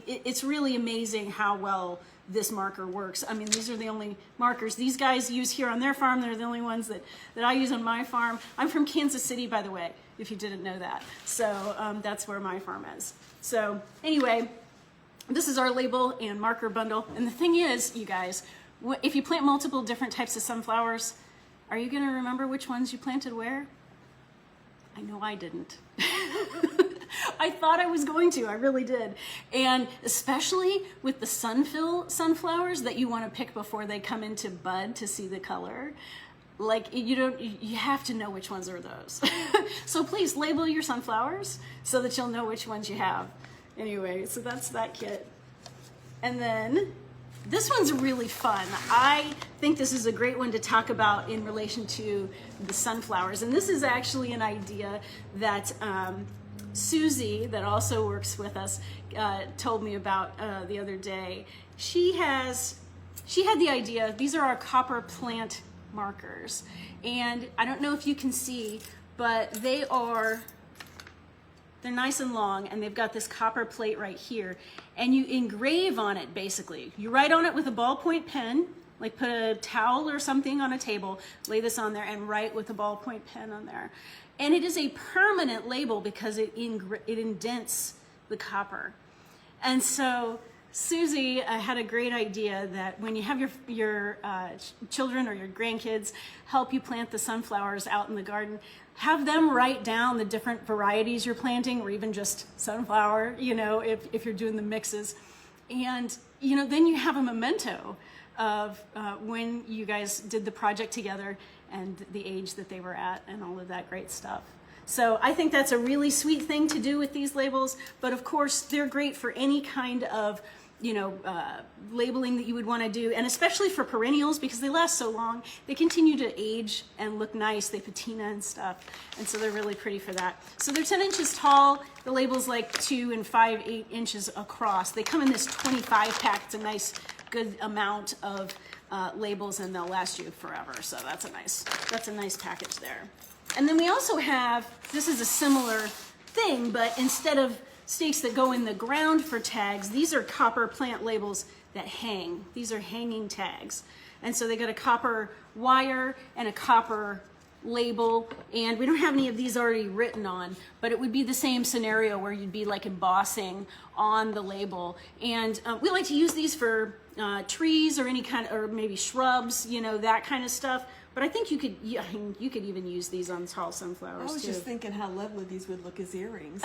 It's really amazing how well this marker works. I mean, these are the only markers these guys use here on their farm. They're the only ones that I use on my farm. I'm from Kansas City, by the way, if you didn't know that. So that's where my farm is. So anyway, this is our label and marker bundle. And the thing is, you guys, if you plant multiple different types of sunflowers, are you going to remember which ones you planted where? I know I didn't. I thought I was going to, I really did. And especially with the sunfill sunflowers that you want to pick before they come into bud to see the color. Like, you have to know which ones are those. So please label your sunflowers so that you'll know which ones you have. Anyway, so that's that kit. And then this one's really fun. I think this is a great one to talk about in relation to the sunflowers. And this is actually an idea that Susie, that also works with us, told me about the other day. She had the idea, these are our copper plant markers. And I don't know if you can see, but they're nice and long, and they've got this copper plate right here. And you engrave on it, basically. You write on it with a ballpoint pen, like put a towel or something on a table, lay this on there, and write with a ballpoint pen on there. And it is a permanent label because it indents the copper. And so Susie had a great idea that when you have your children or your grandkids help you plant the sunflowers out in the garden, have them write down the different varieties you're planting, or even just sunflower, if you're doing the mixes. And, then you have a memento of when you guys did the project together and the age that they were at and all of that great stuff. So I think that's a really sweet thing to do with these labels, but of course they're great for any kind of labeling that you would want to do, and especially for perennials because they last so long. They continue to age and look nice. They patina and stuff, and so they're really pretty for that. So they're 10 inches tall. The label's like 2 and 5/8 inches across. They come in this 25 pack. It's a nice, good amount of labels, and they'll last you forever. So that's a nice package there. And then we also have, this is a similar thing, but instead of stakes that go in the ground for tags, these are copper plant labels that hang. These are hanging tags. And so they got a copper wire and a copper label, and we don't have any of these already written on, but it would be the same scenario where you'd be like embossing on the label. And we like to use these for trees or any kind of, or maybe shrubs, that kind of stuff. But I think you could even use these on tall sunflowers. I was too. just thinking how lovely these would look as earrings.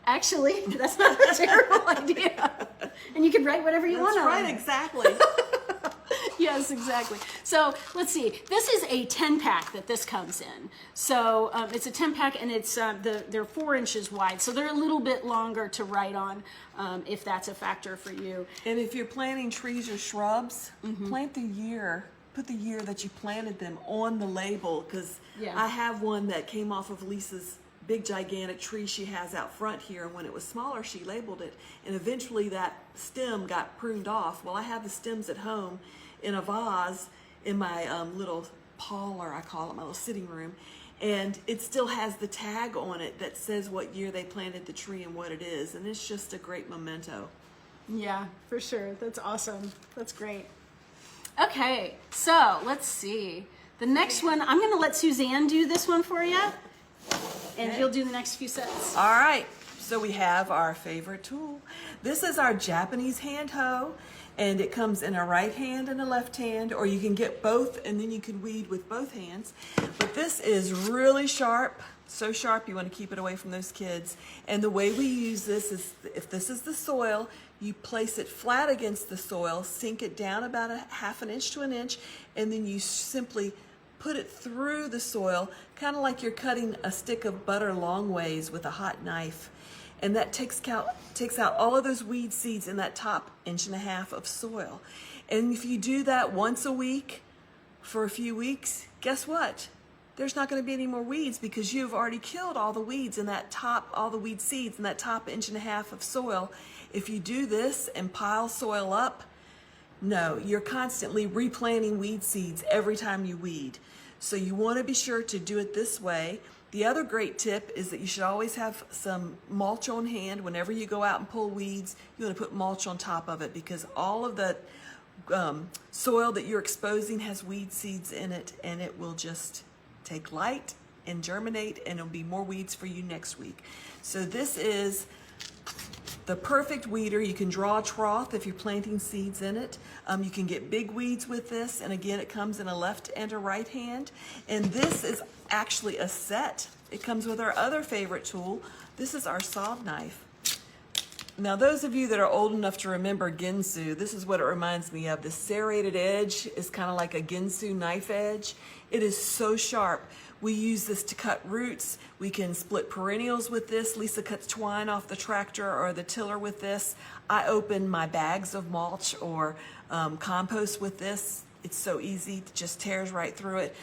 Actually, that's not a terrible idea. And you can write whatever you want on That's right, them. exactly. Yes, exactly. So let's see. This is a 10 pack that this comes in. So it's a 10 pack, and it's they're 4 inches wide. So they're a little bit longer to write on, if that's a factor for you. And if you're planting trees or shrubs, put the year that you planted them on the label, because Yeah. I have one that came off of Lisa's big gigantic tree she has out front here, and when it was smaller she labeled it, and eventually that stem got pruned off. Well, I have the stems at home in a vase in my little parlor, I call it, my little sitting room, and it still has the tag on it that says what year they planted the tree and what it is, and it's just a great memento. Yeah, for sure. That's awesome. That's great. Okay, so let's see. The next one, I'm going to let Suzanne do this one for you, and Okay. you'll do the next few sets. All right, so we have our favorite tool. This is our Japanese hand hoe, and it comes in a right hand and a left hand, or you can get both and then you can weed with both hands. But this is really sharp, so sharp you want to keep it away from those kids. And the way we use this is, if this is the soil, you place it flat against the soil, sink it down about a half an inch to an inch, and then you simply put it through the soil, kind of like you're cutting a stick of butter long ways with a hot knife. And that takes out all of those weed seeds in that top 1.5 inches of soil. And if you do that once a week for a few weeks, guess what? There's not going to be any more weeds, because you've already killed all the weeds in that top, all the weed seeds in that top 1.5 inches of soil. If you do this and pile soil up, no, you're constantly replanting weed seeds every time you weed. So you want to be sure to do it this way. The other great tip is that you should always have some mulch on hand. Whenever you go out and pull weeds, you want to put mulch on top of it, because all of the soil that you're exposing has weed seeds in it, and it will just take light and germinate, and it'll be more weeds for you next week. So this is the perfect weeder. You can draw a trough if you're planting seeds in it. You can get big weeds with this, and again, it comes in a left and a right hand. And this is actually a set. It comes with our other favorite tool. This is our saw knife. Now, those of you that are old enough to remember Ginsu, this is what it reminds me of. The serrated edge is kind of like a Ginsu knife edge. It is so sharp. We use this to cut roots. We can split perennials with this. Lisa cuts twine off the tractor or the tiller with this. I open my bags of mulch or compost with this. It's so easy, it just tears right through it.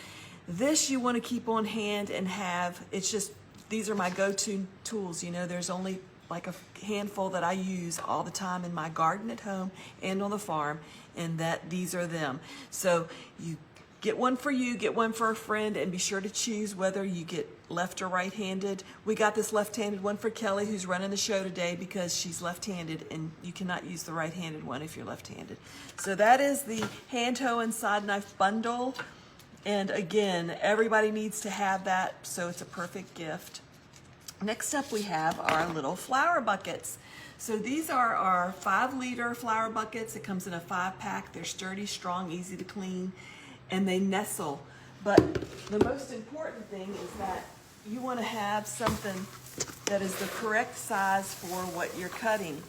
This you want to keep on hand and have. It's just, these are my go-to tools. You know, there's only like a handful that I use all the time in my garden at home and on the farm, and these are them. So you get one for you, get one for a friend, and be sure to choose whether you get left or right-handed. We got this left-handed one for Kelly, who's running the show today, because she's left-handed, and you cannot use the right-handed one if you're left-handed. So that is the hand hoe and side knife bundle. And again, everybody needs to have that, so it's a perfect gift. Next up, we have our little flower buckets. So these are our 5-liter flower buckets. It comes in a 5-pack. They're sturdy, strong, easy to clean, and they nestle. But the most important thing is that you want to have something that is the correct size for what you're cutting.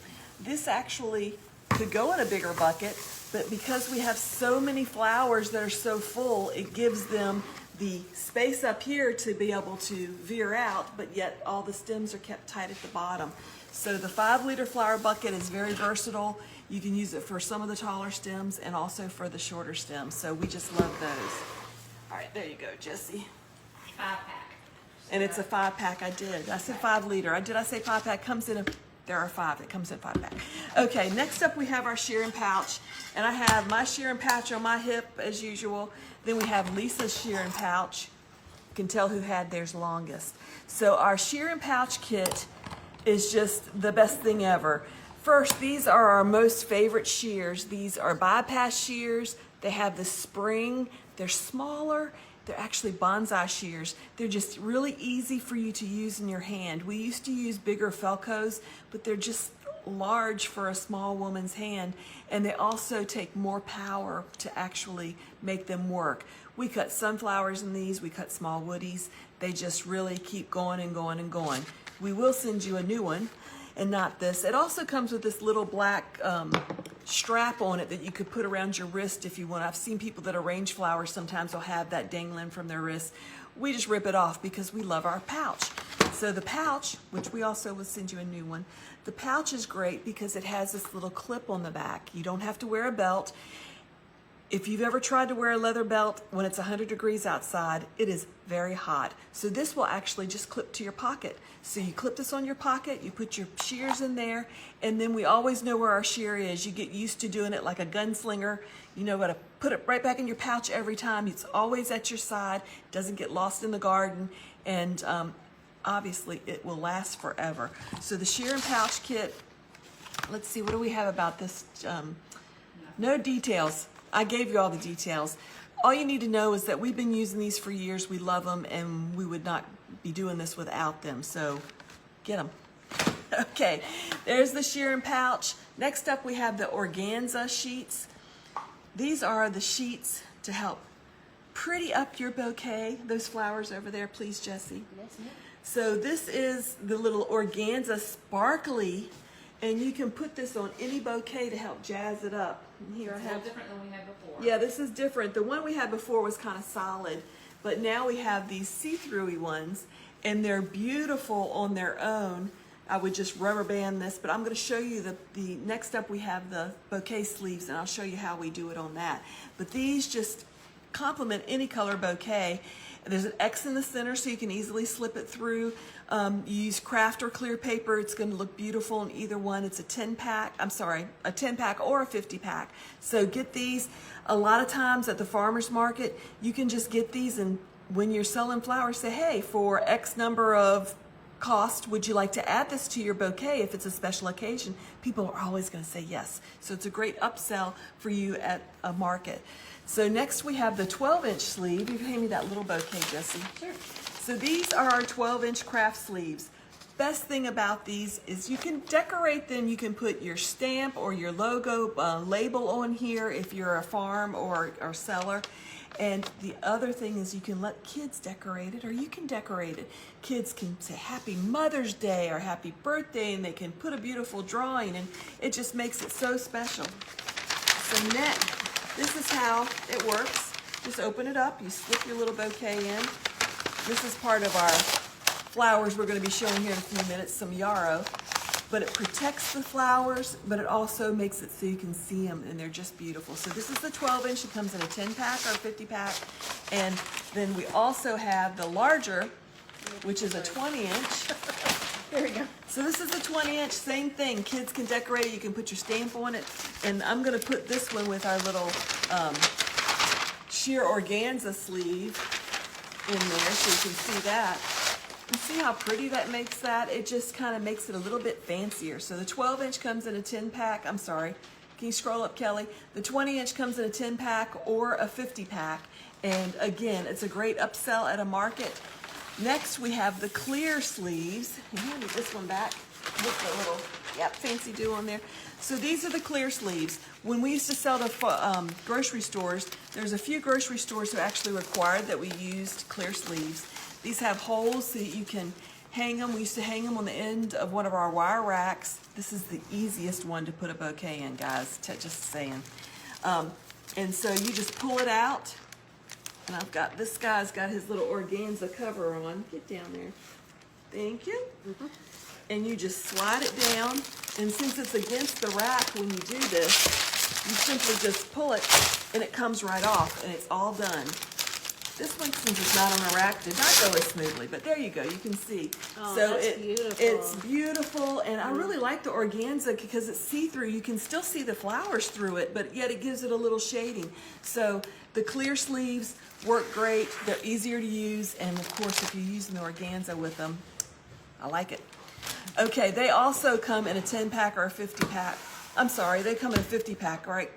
This actually could go in a bigger bucket, but because we have so many flowers that are so full, it gives them the space up here to be able to veer out, but yet all the stems are kept tight at the bottom. So the 5-liter flower bucket is very versatile. You can use it for some of the taller stems and also for the shorter stems. So we just love those. All right, there you go, Jessie. 5-pack. And it's a 5-pack. I said 5-liter. Did I say 5-pack? Comes in there are 5. It comes in 5-pack. Okay, next up we have our shearing pouch. And I have my shearing pouch on my hip as usual. Then we have Lisa's shearing pouch. You can tell who had theirs longest. So our shearing pouch kit is just the best thing ever. First, these are our most favorite shears. These are bypass shears. They have the spring. They're smaller. They're actually bonsai shears. They're just really easy for you to use in your hand. We used to use bigger Felcos, but they're just large for a small woman's hand, and they also take more power to actually make them work. We cut sunflowers in these, we cut small woodies. They just really keep going and going and going. We will send you a new one, and not this. It also comes with this little black strap on it that you could put around your wrist if you want. I've seen people that arrange flowers sometimes will have that dangling from their wrist. We just rip it off because we love our pouch. So the pouch, which we also will send you a new one, the pouch is great because it has this little clip on the back. You don't have to wear a belt. If you've ever tried to wear a leather belt when it's 100 degrees outside, it is very hot. So this will actually just clip to your pocket. So you clip this on your pocket, you put your shears in there, and then we always know where our shear is. You get used to doing it like a gunslinger. You know how to put it right back in your pouch every time. It's always at your side, doesn't get lost in the garden, and obviously it will last forever. So the shear and pouch kit, let's see, what do we have about this? No details. I gave you all the details. All you need to know is that we've been using these for years. We love them, and we would not be doing this without them. So get them. Okay, there's the shear and pouch. Next up, we have the organza sheets. These are the sheets to help pretty up your bouquet. Those flowers over there, please, Jessie. Yes, ma'am. So this is the little organza sparkly, and you can put this on any bouquet to help jazz it up. And here It's I a have. little different than we had before. Yeah, this is different. The one we had before was kind of solid, but now we have these see-throughy ones, and they're beautiful on their own. I would just rubber band this, but I'm going to show you the next up we have the bouquet sleeves, and I'll show you how we do it on that. But these just complement any color bouquet. There's an X in the center so you can easily slip it through. You use craft or clear paper. It's going to look beautiful in either one. It's a 10-pack, I'm sorry, a 10-pack or a 50-pack. So get these. A lot of times at the farmer's market, you can just get these and when you're selling flowers, say, hey, for X number of cost, would you like to add this to your bouquet if it's a special occasion? People are always going to say yes. So it's a great upsell for you at a market. So next we have the 12-inch sleeve. You hand me that little bouquet, Jessie. Sure. So these are our 12-inch craft sleeves. Best thing about these is you can decorate them. You can put your stamp or your logo label on here if you're a farm or seller. And the other thing is you can let kids decorate it, or you can decorate it. Kids can say Happy Mother's Day or Happy Birthday, and they can put a beautiful drawing, and it just makes it so special. So this is how it works. Just open it up, you slip your little bouquet in. This is part of our flowers we're going to be showing here in a few minutes, some yarrow. But it protects the flowers, but it also makes it so you can see them, and they're just beautiful. So this is the 12-inch. It comes in a 10-pack or a 50-pack. And then we also have the larger, which is a 20-inch. There we go. So this is the 20-inch, same thing. Kids can decorate it. You can put your stamp on it. And I'm going to put this one with our little sheer organza sleeve in there so you can see that. And see how pretty that makes that? It just kind of makes it a little bit fancier. So the 12-inch comes in a 10-pack. I'm sorry. Can you scroll up, Kelly? The 20-inch comes in a 10-pack or a 50-pack. And again, it's a great upsell at a market. Next, we have the clear sleeves. Hand me this one back with the little fancy do on there. So these are the clear sleeves. When we used to sell to grocery stores, there's a few grocery stores who actually required that we used clear sleeves. These have holes so that you can hang them. We used to hang them on the end of one of our wire racks. This is the easiest one to put a bouquet in, guys, just saying. And so you just pull it out. And I've got, this guy's got his little organza cover on. Get down there. Thank you. Mm-hmm. And you just slide it down. And since it's against the rack when you do this, you simply just pull it and it comes right off and it's all done. This one, since it's not on a rack, did not go as smoothly, but there you go, you can see. Oh, so that's beautiful. It's beautiful, and I really like the organza because it's see-through. You can still see the flowers through it, but yet it gives it a little shading. So the clear sleeves work great. They're easier to use, and of course, if you're using the organza with them, I like it. Okay, they also come in a 10-pack or a 50-pack. I'm sorry, they come in a 50-pack, right,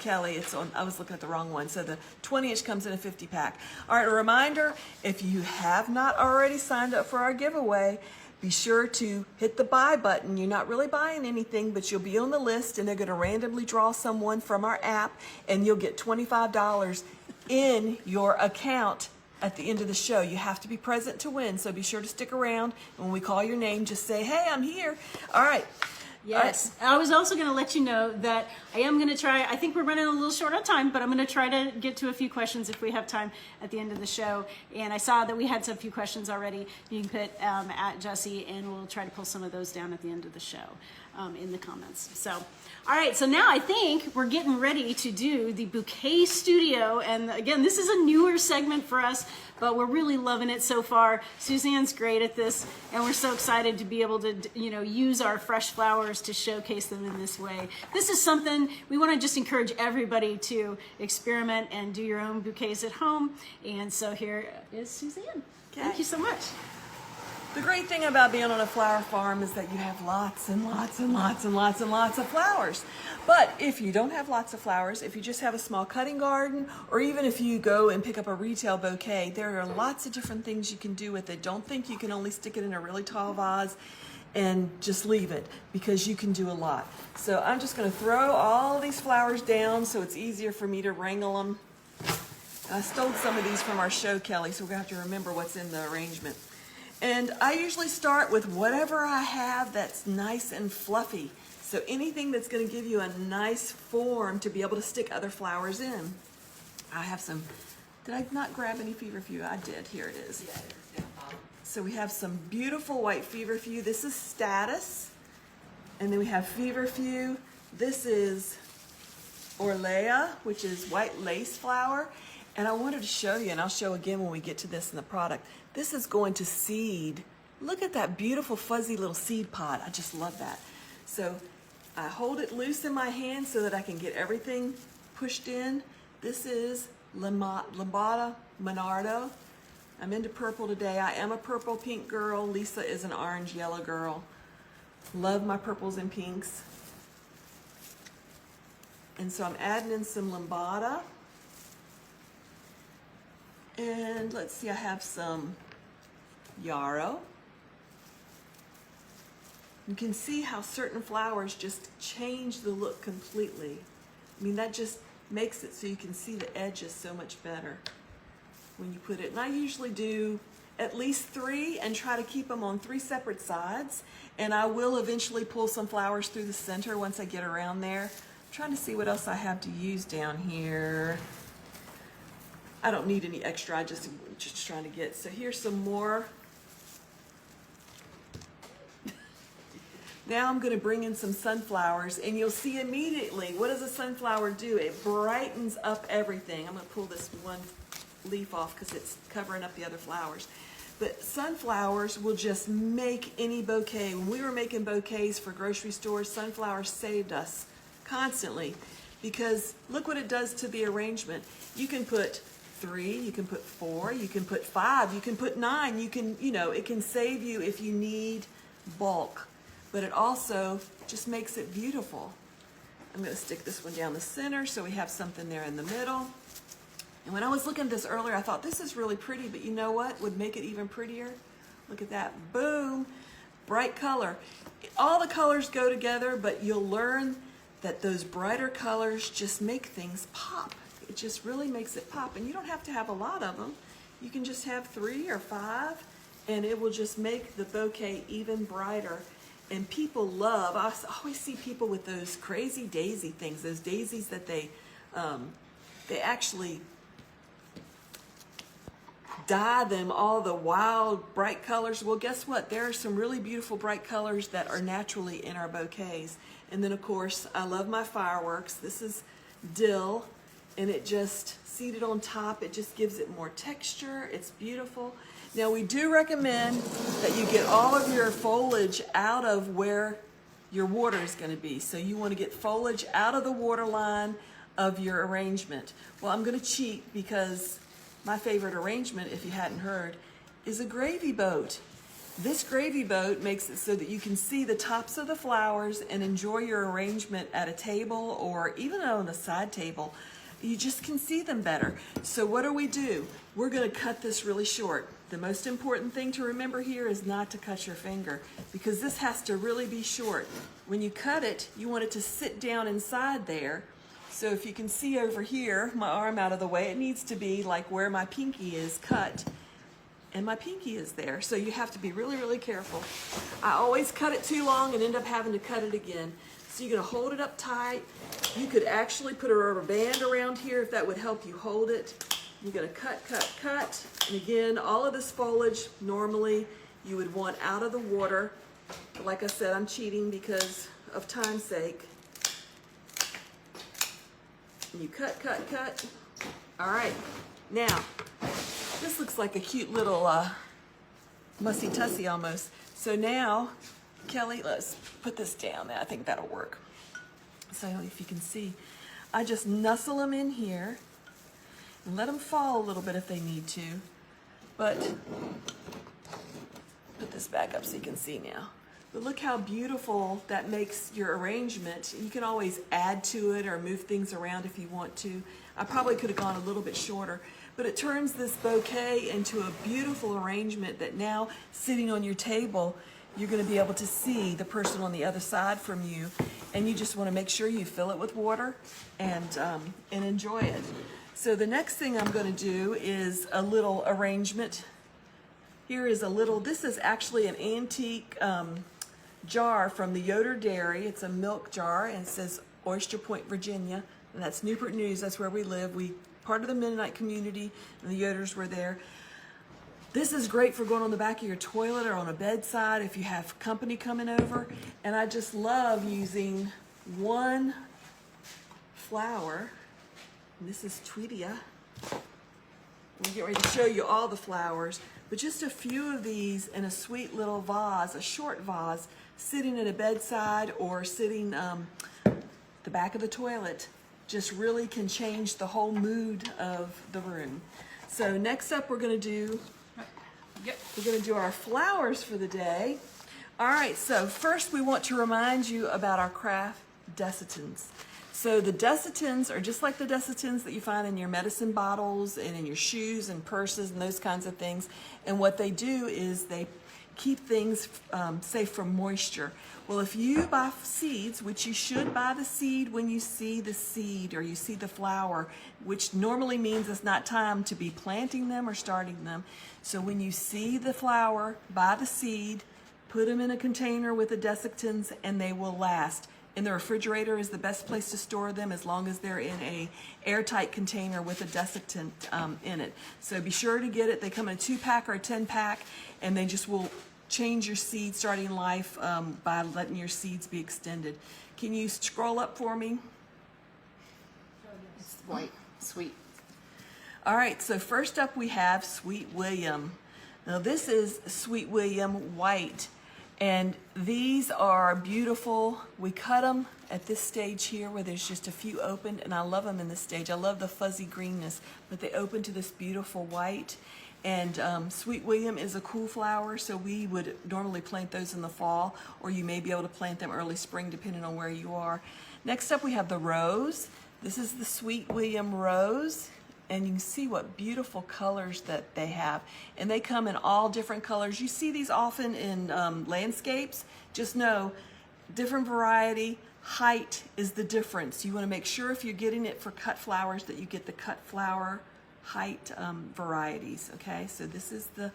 Kelly? It's on. I was looking at the wrong one. So the 20-inch comes in a 50-pack. All right, a reminder, if you have not already signed up for our giveaway, be sure to hit the buy button. You're not really buying anything, but you'll be on the list, and they're going to randomly draw someone from our app, and you'll get $25 in your account at the end of the show. You have to be present to win, so be sure to stick around. And when we call your name, just say, hey, I'm here. All right. Yes. I was also going to let you know that I am going to try, I think we're running a little short on time, but I'm going to try to get to a few questions if we have time at the end of the show. And I saw that we had some few questions already. You can put at Jessie, and we'll try to pull some of those down at the end of the show in the comments. So, all right, so now I think we're getting ready to do the Bouquet Studio. And again, this is a newer segment for us, but we're really loving it so far. Suzanne's great at this, and we're so excited to be able to, use our fresh flowers to showcase them in this way. This is something we want to just encourage everybody to experiment and do your own bouquets at home. And so here is Suzanne. Okay. Thank you so much. The great thing about being on a flower farm is that you have lots and lots and lots and lots and lots of flowers. But if you don't have lots of flowers, if you just have a small cutting garden, or even if you go and pick up a retail bouquet, there are lots of different things you can do with it. Don't think you can only stick it in a really tall vase and just leave it, because you can do a lot. So I'm just going to throw all these flowers down so it's easier for me to wrangle them. I stole some of these from our show, Kelly, so we're going to have to remember what's in the arrangement. And I usually start with whatever I have that's nice and fluffy. So anything that's going to give you a nice form to be able to stick other flowers in. I have some, did I not grab any feverfew? I did, here it is. So we have some beautiful white feverfew. This is Status. And then we have feverfew. This is Orlea, which is white lace flower. And I wanted to show you, and I'll show again when we get to this in the product. This is going to seed. Look at that beautiful fuzzy little seed pod. I just love that. So I hold it loose in my hand so that I can get everything pushed in. This is Lambada Monardo. I'm into purple today. I am a purple pink girl. Lisa is an orange yellow girl. Love my purples and pinks. And so I'm adding in some lambada. And let's see, I have some yarrow. You can see how certain flowers just change the look completely. I mean, that just makes it so you can see the edges so much better when you put it. And I usually do at least 3 and try to keep them on 3 separate sides. And I will eventually pull some flowers through the center once I get around there. I'm trying to see what else I have to use down here. I don't need any extra, I just trying to get. So here's some more. Now I'm going to bring in some sunflowers, and you'll see immediately, what does a sunflower do? It brightens up everything. I'm going to pull this one leaf off because it's covering up the other flowers. But sunflowers will just make any bouquet. When we were making bouquets for grocery stores, sunflowers saved us constantly, because look what it does to the arrangement. You can put 3, you can put 4, you can put 5, you can put 9, you can, it can save you if you need bulk. But it also just makes it beautiful. I'm going to stick this one down the center so we have something there in the middle. And when I was looking at this earlier, I thought this is really pretty, but you know what would make it even prettier? Look at that. Boom. Bright color. All the colors go together, but you'll learn that those brighter colors just make things pop. It just really makes it pop. And you don't have to have a lot of them. You can just have 3 or 5, and it will just make the bouquet even brighter. And people love, I always see people with those crazy daisy things, those daisies that they actually dye them all the wild bright colors. Well, guess what? There are some really beautiful bright colors that are naturally in our bouquets. And then of course, I love my fireworks. This is dill, and it just seated on top. It just gives it more texture. It's beautiful. Now we do recommend that you get all of your foliage out of where your water is going to be. So you want to get foliage out of the water line of your arrangement. Well, I'm going to cheat because my favorite arrangement, if you hadn't heard, is a gravy boat. This gravy boat makes it so that you can see the tops of the flowers and enjoy your arrangement at a table or even on a side table. You just can see them better. So what do? We're going to cut this really short. The most important thing to remember here is not to cut your finger, because this has to really be short. When you cut it, you want it to sit down inside there. So if you can see over here, my arm out of the way, it needs to be like where my pinky is cut. And my pinky is there. So you have to be really, really careful. I always cut it too long and end up having to cut it again. So you're going to hold it up tight. You could actually put a rubber band around here if that would help you hold it. You're going to cut, cut, cut. And again, all of this foliage normally you would want out of the water. Like I said, I'm cheating because of time's sake. And you cut, cut, cut. All right. Now, this looks like a cute little mussy-tussy almost. So now, Kelly, let's put this down there. I think that'll work. So if you can see, I just nuzzle them in here and let them fall a little bit if they need to. But put this back up so you can see now. But look how beautiful that makes your arrangement. You can always add to it or move things around if you want to. I probably could have gone a little bit shorter, but it turns this bouquet into a beautiful arrangement that now, sitting on your table, you're going to be able to see the person on the other side from you, and you just want to make sure you fill it with water and enjoy it. So the next thing I'm going to do is a little arrangement. Here is a little, this is actually an antique jar from the Yoder Dairy. It's a milk jar, and it says Oyster Point, Virginia, and that's Newport News. That's where we live. We part of the Mennonite community, and the Yoders were there. This is great for going on the back of your toilet or on a bedside if you have company coming over. And I just love using one flower. And this is Tweedia. We'll get ready to show you all the flowers, but just a few of these in a sweet little vase, a short vase, sitting at a bedside or sitting the back of the toilet. just really can change the whole mood of the room. So next up we're going to do our flowers for the day. All right, so first we want to remind you about our craft dessitins. So the dessitins are just like the dessitins that you find in your medicine bottles and in your shoes and purses and those kinds of things. And what they do is they keep things safe from moisture. Well, if you buy seeds, which you should buy the seed when you see the seed or you see the flower, which normally means it's not time to be planting them or starting them. So when you see the flower, buy the seed, put them in a container with the dessictins, and they will last. And the refrigerator is the best place to store them as long as they're in a airtight container with a dessictant in it. So be sure to get it. They come in a 2-pack or a 10-pack, and they just will change your seed starting life by letting your seeds be extended. Can you scroll up for me? It's white, sweet. All right, so first up we have Sweet William. Now this is Sweet William white. And these are beautiful. We cut them at this stage here where there's just a few opened, and I love them in this stage. I love the fuzzy greenness, but they open to this beautiful white. And Sweet William is a cool flower, so we would normally plant those in the fall, or you may be able to plant them early spring depending on where you are. Next up we have the rose. This is the Sweet William rose. And you can see what beautiful colors that they have. And they come in all different colors. You see these often in landscapes. Just know, different variety, height is the difference. You want to make sure if you're getting it for cut flowers that you get the cut flower height varieties. Okay, so this is the...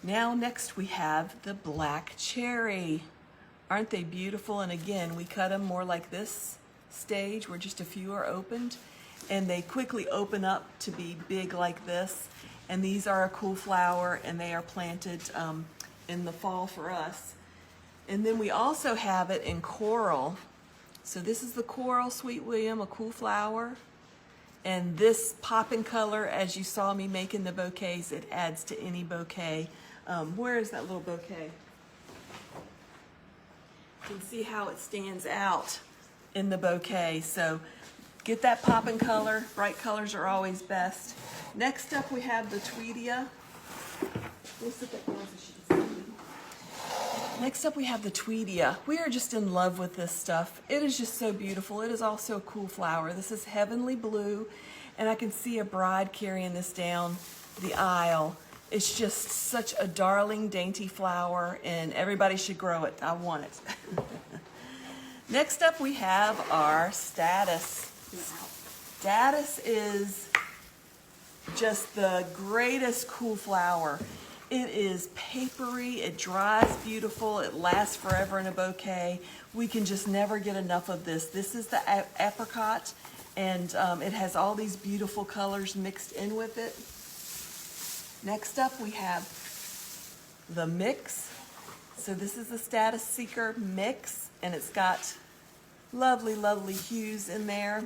Now next we have the black cherry. Aren't they beautiful? And again, we cut them more like this stage where just a few are opened. And they quickly open up to be big like this. And these are a cool flower, and they are planted in the fall for us. And then we also have it in coral. So this is the coral Sweet William, a cool flower. And this popping color, as you saw me making the bouquets, it adds to any bouquet. Where is that little bouquet? You can see how it stands out in the bouquet. So get that popping color. Bright colors are always best. Next up we have the Tweedia. We'll sit that down so she can see me. Next up we have the Tweedia. We are just in love with this stuff. It is just so beautiful. It is also a cool flower. This is heavenly blue, and I can see a bride carrying this down the aisle. It's just such a darling, dainty flower, and everybody should grow it. I want it. Next up we have our Statice. Statice is just the greatest cool flower. It is papery, it dries beautiful, it lasts forever in a bouquet. We can just never get enough of this. This is the apricot, and it has all these beautiful colors mixed in with it. Next up we have the mix. So this is the Status Seeker mix, and it's got lovely, lovely hues in there.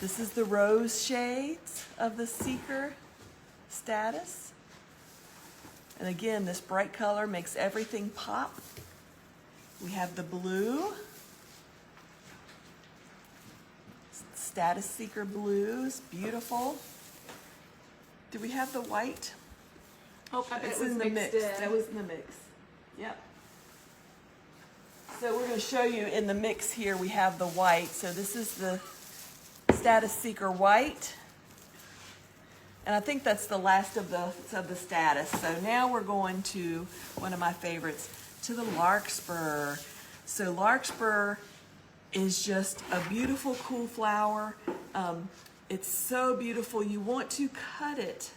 This is the rose shades of the Seeker Status. And again, this bright color makes everything pop. We have the blue. Status Seeker blue is beautiful. Do we have the white? Oh, It's in the mix. That was in the mix. Yep. So we're going to show you in the mix here we have the white. So this is the Status Seeker white. And I think that's the last of the Status. So now we're going to one of my favorites, to the Larkspur. So Larkspur is just a beautiful, cool flower. It's so beautiful. You want to cut it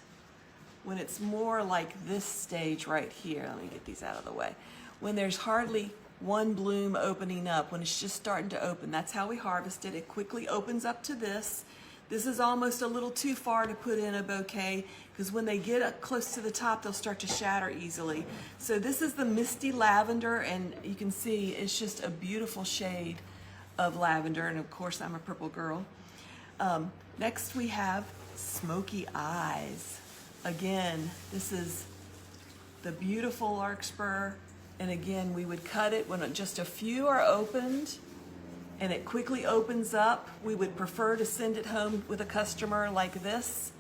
when it's more like this stage right here. Let me get these out of the way. When there's hardly one bloom opening up, when it's just starting to open. That's how we harvest it. It quickly opens up to this. This is almost a little too far to put in a bouquet, because when they get up close to the top, they'll start to shatter easily. So this is the Misty Lavender, and you can see it's just a beautiful shade of lavender, and of course I'm a purple girl. Next we have Smoky Eyes. Again, this is the beautiful Larkspur, and again we would cut it when just a few are opened, and it quickly opens up. We would prefer to send it home with a customer like this,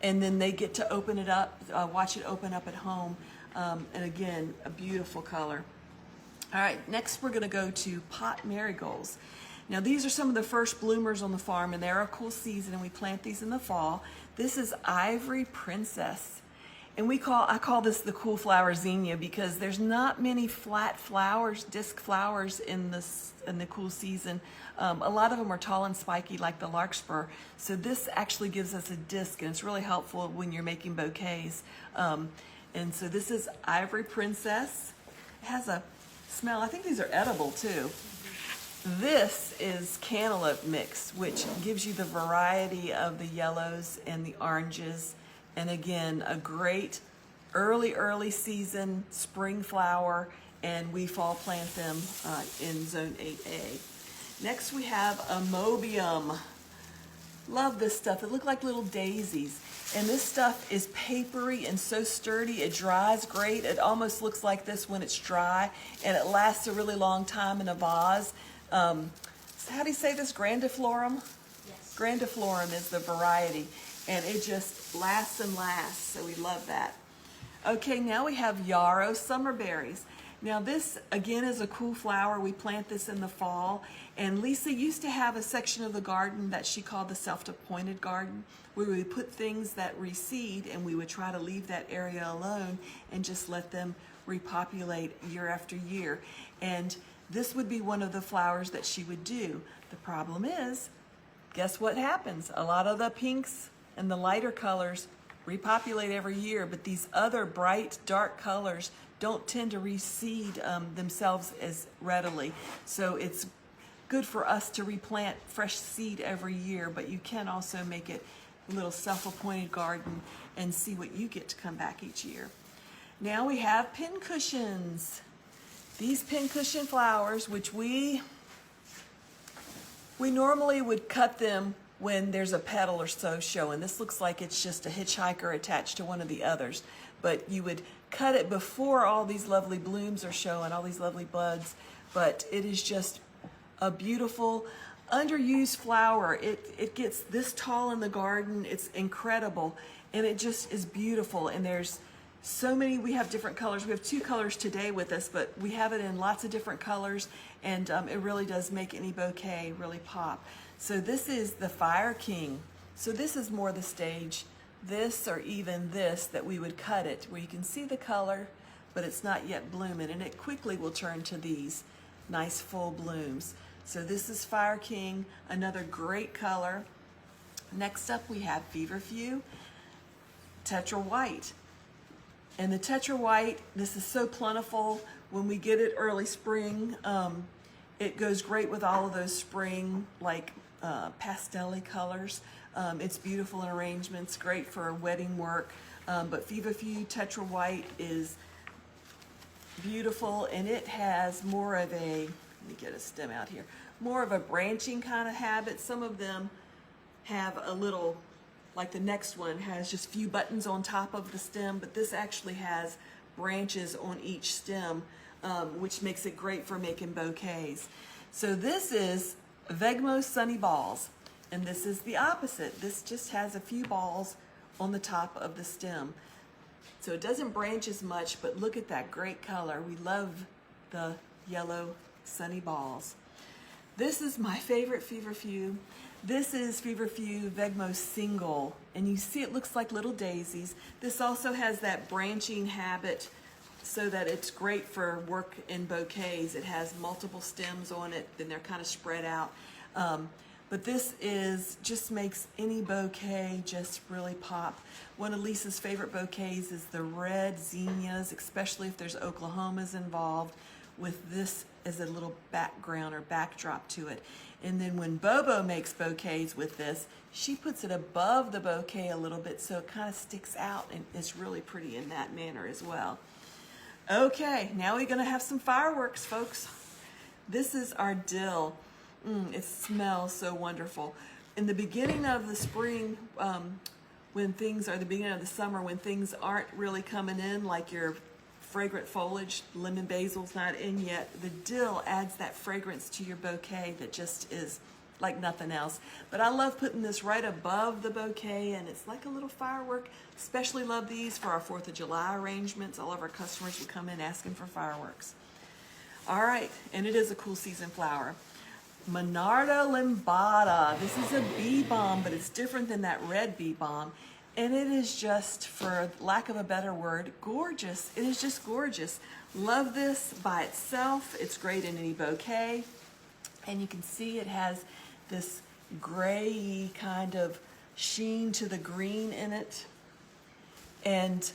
and then they get to open it up, watch it open up at home. And again, a beautiful color. All right, next we're gonna go to pot marigolds. Now these are some of the first bloomers on the farm, and they're a cool season, and we plant these in the fall. This is Ivory Princess. And I call this the cool flower zinnia because there's not many flat flowers, disc flowers in the cool season. A lot of them are tall and spiky like the larkspur. So this actually gives us a disc, and it's really helpful when you're making bouquets. And so this is Ivory Princess. It has a smell. I think these are edible too. This is Cantaloupe Mix, which gives you the variety of the yellows and the oranges. And again, a great early season spring flower, and we fall plant them in zone 8A. Next we have Amobium. Love this stuff. It looked like little daisies. And this stuff is papery and so sturdy. It dries great. It almost looks like this when it's dry, and it lasts a really long time in a vase. How do you say this? Grandiflorum? Yes. Grandiflorum is the variety, and it just lasts and lasts, so we love that. Okay, now we have yarrow summerberries. Now this, again, is a cool flower. We plant this in the fall, and Lisa used to have a section of the garden that she called the self-appointed garden, where we would put things that reseed, and we would try to leave that area alone and just let them repopulate year after year. And this would be one of the flowers that she would do. The problem is, guess what happens? A lot of the pinks and the lighter colors repopulate every year, but these other bright, dark colors don't tend to reseed themselves as readily. So it's good for us to replant fresh seed every year, but you can also make it a little self-appointed garden and see what you get to come back each year. Now we have pincushions. These pincushion flowers, which we normally would cut them when there's a petal or so showing. This looks like it's just a hitchhiker attached to one of the others, but you would cut it before all these lovely blooms are showing, all these lovely buds. But it is just a beautiful, underused flower. It gets this tall in the garden. It's incredible, and it just is beautiful. And there's so many. We have different colors. We have 2 colors today with us, but we have it in lots of different colors, and it really does make any bouquet really pop. So this is the Fire King. So this is more the stage, this or even this, that we would cut it, where you can see the color, but it's not yet blooming, and it quickly will turn to these nice full blooms. So this is Fire King, another great color. Next up we have Feverfew, Tetra White. And the Tetra White, this is so plentiful. When we get it early spring, it goes great with all of those spring, like pastel-y colors. It's beautiful in arrangements, great for wedding work. But Feverfew Tetra White is beautiful, and it has more of a, let me get a stem out here, more of a branching kind of habit. Some of them have a little, like the next one has just few buttons on top of the stem, but this actually has branches on each stem, which makes it great for making bouquets. So this is Vegmo Sunny Balls, and this is the opposite. This just has a few balls on the top of the stem. So it doesn't branch as much, but look at that great color. We love the yellow sunny balls. This is my favorite Feverfew. This is Feverfew Vegmo Single, and you see it looks like little daisies. This also has that branching habit, so that it's great for work in bouquets. It has multiple stems on it, then they're kind of spread out. But this just makes any bouquet just really pop. One of Lisa's favorite bouquets is the red zinnias, especially if there's Oklahomas involved, with this as a little background or backdrop to it. And then when Bobo makes bouquets with this, she puts it above the bouquet a little bit so it kind of sticks out, and it's really pretty in that manner as well. Okay, now we're gonna have some fireworks, folks. This is our dill. It smells so wonderful. In the beginning of the spring, the beginning of the summer, when things aren't really coming in, like your fragrant foliage. Lemon basil's not in yet. The dill adds that fragrance to your bouquet that just is like nothing else. But I love putting this right above the bouquet, and it's like a little firework. Especially love these for our 4th of July arrangements. All of our customers will come in asking for fireworks. All right, and it is a cool season flower. Monarda limbata. This is a bee balm, but it's different than that red bee balm. And it is just, for lack of a better word, gorgeous. It is just gorgeous. Love this by itself. It's great in any bouquet. And you can see it has this gray kind of sheen to the green in it. And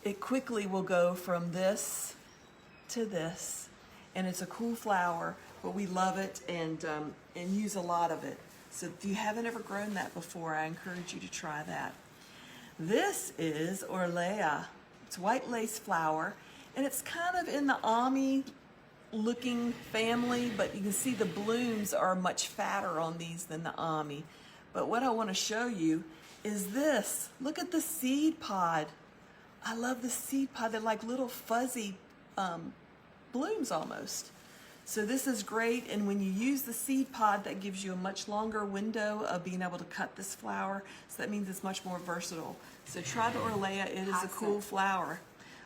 it quickly will go from this to this. And it's a cool flower, but we love it and use a lot of it. So if you haven't ever grown that before, I encourage you to try that. This is Orlea. It's white lace flower, and it's kind of in the Ami looking family, but you can see the blooms are much fatter on these than the Ami. But what I want to show you is this. Look at the seed pod. I love the seed pod. They're like little fuzzy blooms almost. So this is great, and when you use the seed pod, that gives you a much longer window of being able to cut this flower, so that means it's much more versatile. So try the Orlea. It is a cool flower.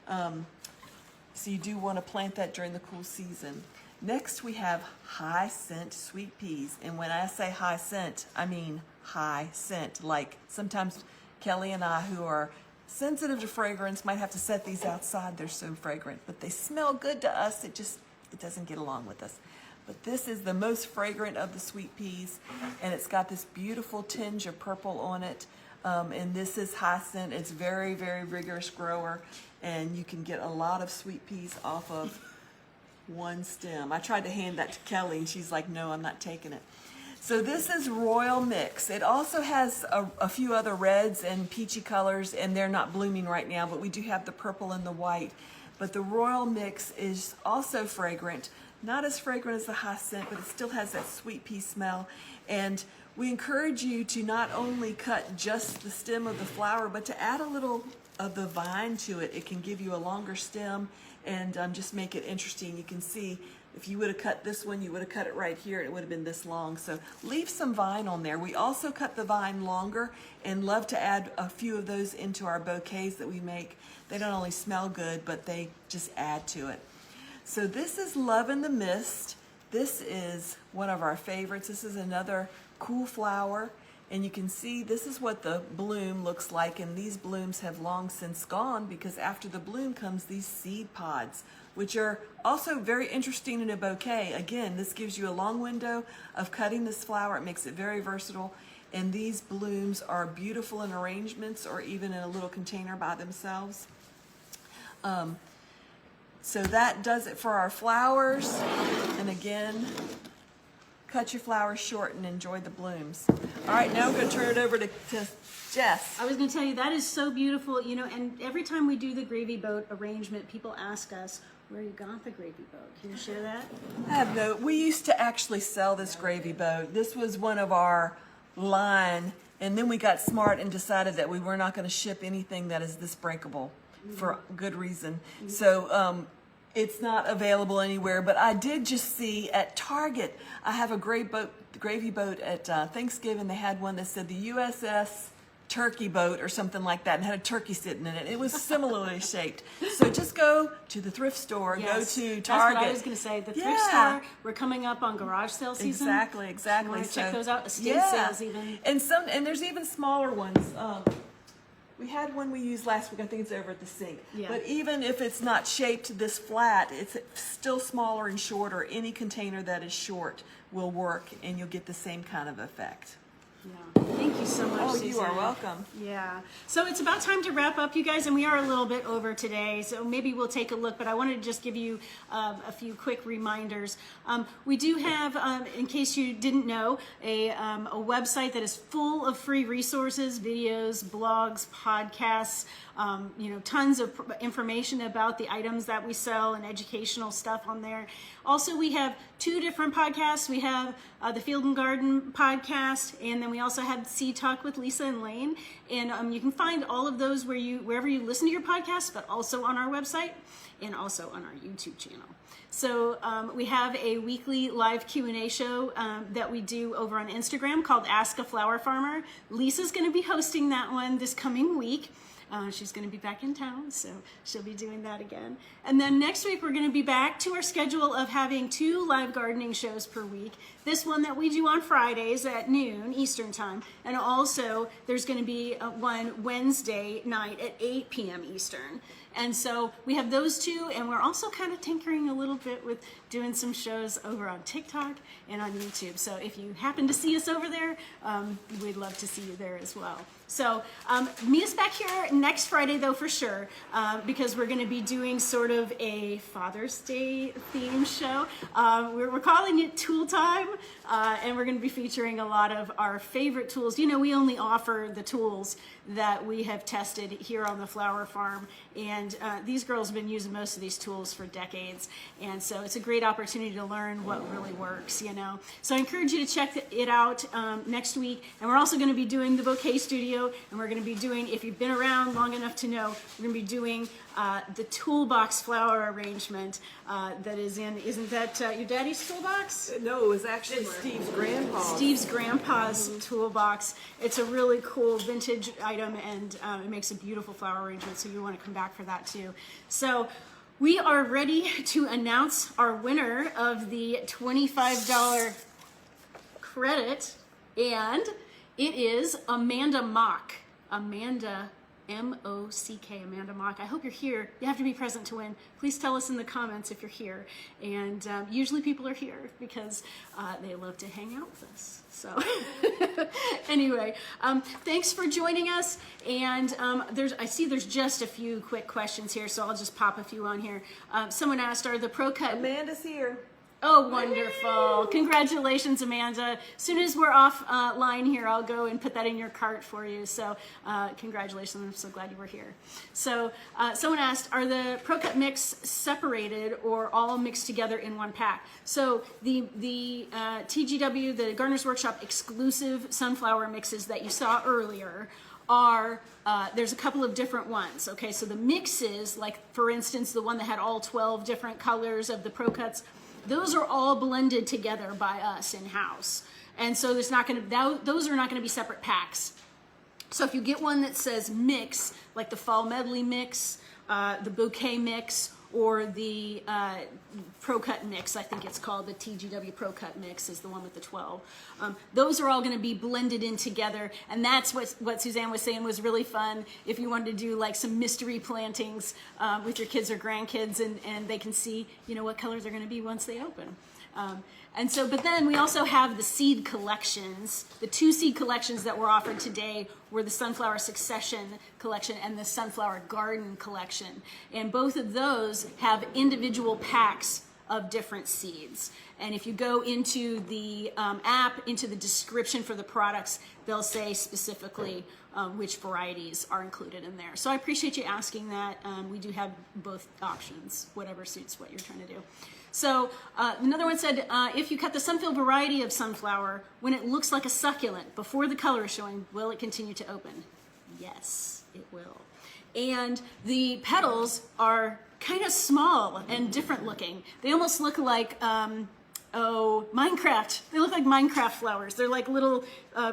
So you do want to plant that during the cool season. Next we have high scent sweet peas, and when I say high scent, I mean high scent. Like sometimes Kelly and I, who are sensitive to fragrance, might have to set these outside. They're so fragrant, but they smell good to us. It doesn't get along with us. But this is the most fragrant of the sweet peas, and it's got this beautiful tinge of purple on it. And this is high scent. It's very, very rigorous grower, and you can get a lot of sweet peas off of one stem. I tried to hand that to Kelly, and she's like, no, I'm not taking it. So this is Royal Mix. It also has a few other reds and peachy colors, and they're not blooming right now, but we do have the purple and the white. But the Royal Mix is also fragrant, not as fragrant as the high scent, but it still has that sweet pea smell. And we encourage you to not only cut just the stem of the flower, but to add a little of the vine to it. It can give you a longer stem and just make it interesting. You can see if you would have cut this one, you would have cut it right here, and it would have been this long. So leave some vine on there. We also cut the vine longer and love to add a few of those into our bouquets that we make. They don't only smell good, but they just add to it. So this is Love in the Mist. This is one of our favorites. This is another cool flower, and you can see this is what the bloom looks like, and these blooms have long since gone because after the bloom comes these seed pods, which are also very interesting in a bouquet. Again, this gives you a long window of cutting this flower. It makes it very versatile, and these blooms are beautiful in arrangements or even in a little container by themselves. So that does it for our flowers. And again, cut your flowers short and enjoy the blooms. All right, now I'm going to turn it over to Jess. I was going to tell you, that is so beautiful, you know, and every time we do the gravy boat arrangement, people ask us where you got the gravy boat. Can you share that? We used to actually sell this gravy boat. This was one of our line, and then we got smart and decided that we were not going to ship anything that is this breakable for good reason. So it's not available anywhere, but I did just see at Target, I have a gravy boat at Thanksgiving. They had one that said the USS Turkey boat or something like that, and had a turkey sitting in it. It was similarly shaped. So just go to the thrift store, Yes, go to Target. That's what I was going to say. The thrift store, we're coming up on garage sale season. Exactly. You want to check those out? Estate sales even. And there's even smaller ones. We had one we used last week. I think it's over at the sink. Yeah. But even if it's not shaped this flat, it's still smaller and shorter. Any container that is short will work, and you'll get the same kind of effect. Yeah. Thank you so much, Oh, Suzanne. you are welcome. Yeah. So it's about time to wrap up, you guys, and we are a little bit over today, so maybe we'll take a look, but I wanted to just give you a few quick reminders. We do have, in case you didn't know, a website that is full of free resources, videos, blogs, podcasts, you know, tons of information about the items that we sell and educational stuff on there. Also, we have 2 different podcasts. We have the Field and Garden podcast, and then then we also had Seed Talk with Lisa and Lane. And you can find all of those wherever you listen to your podcasts, but also on our website and also on our YouTube channel. So we have a weekly live Q&A show that we do over on Instagram called Ask a Flower Farmer. Lisa's going to be hosting that one this coming week. She's going to be back in town, so she'll be doing that again. And then next week, we're going to be back to our schedule of having 2 live gardening shows per week. This one that we do on Fridays at noon Eastern time. And also, there's going to be one Wednesday night at 8 p.m. Eastern. And so we have those 2, and we're also kind of tinkering a little bit with doing some shows over on TikTok and on YouTube. So if you happen to see us over there, we'd love to see you there as well. So meet us back here next Friday, though, for sure, because we're going to be doing sort of a Father's Day theme show. We're calling it Tool Time, and we're going to be featuring a lot of our favorite tools. You know, we only offer the tools that we have tested here on the flower farm, and these girls have been using most of these tools for decades, and so it's a great opportunity to learn what really works, you know. So I encourage you to check it out next week, and we're also going to be doing the Bouquet Studio, and we're going to be doing, if you've been around long enough to know, we're going to be doing the toolbox flower arrangement that is in, isn't that your daddy's toolbox? No, it was actually Steve's grandpa. Steve's grandpa's toolbox. It's a really cool vintage item, and it makes a beautiful flower arrangement, so you want to come back for that too. So we are ready to announce our winner of the $25 credit, and it is Amanda Mock. Amanda, M-O-C-K, Amanda Mock. I hope you're here. You have to be present to win. Please tell us in the comments if you're here. And usually people are here because they love to hang out with us. So anyway, thanks for joining us. And I see there's just a few quick questions here, so I'll just pop a few on here. Someone asked, are the Pro Cut... Amanda's here. Oh, wonderful. Congratulations, Amanda. As soon as we're off line here, I'll go and put that in your cart for you. So congratulations. I'm so glad you were here. So someone asked, are the Pro Cut mix separated or all mixed together in one pack? So the TGW, the Gardener's Workshop exclusive sunflower mixes that you saw earlier are, there's a couple of different ones. Okay, so the mixes, like for instance, the one that had all 12 different colors of the Pro Cuts, those are all blended together by us in-house. And so there's not going to, those are not going to be separate packs. So if you get one that says mix, like the Fall Medley mix, the Bouquet mix, or the Pro Cut mix, I think it's called, the TGW Pro Cut mix is the one with the 12. Those are all going to be blended in together, and that's what Suzanne was saying was really fun. If you wanted to do like some mystery plantings with your kids or grandkids, and they can see, you know, what colors they're going to be once they open. And so, but then we also have the seed collections. The 2 seed collections that were offered today were the Sunflower Succession collection and the Sunflower Garden collection. And both of those have individual packs of different seeds. And if you go into the app, into the description for the products, they'll say specifically which varieties are included in there. So I appreciate you asking that. We do have both options, whatever suits what you're trying to do. So another one said, if you cut the Sunfield variety of sunflower, when it looks like a succulent before the color is showing, will it continue to open? Yes, it will. And the petals are kind of small and different looking. They almost look like, Minecraft. They look like Minecraft flowers. They're like little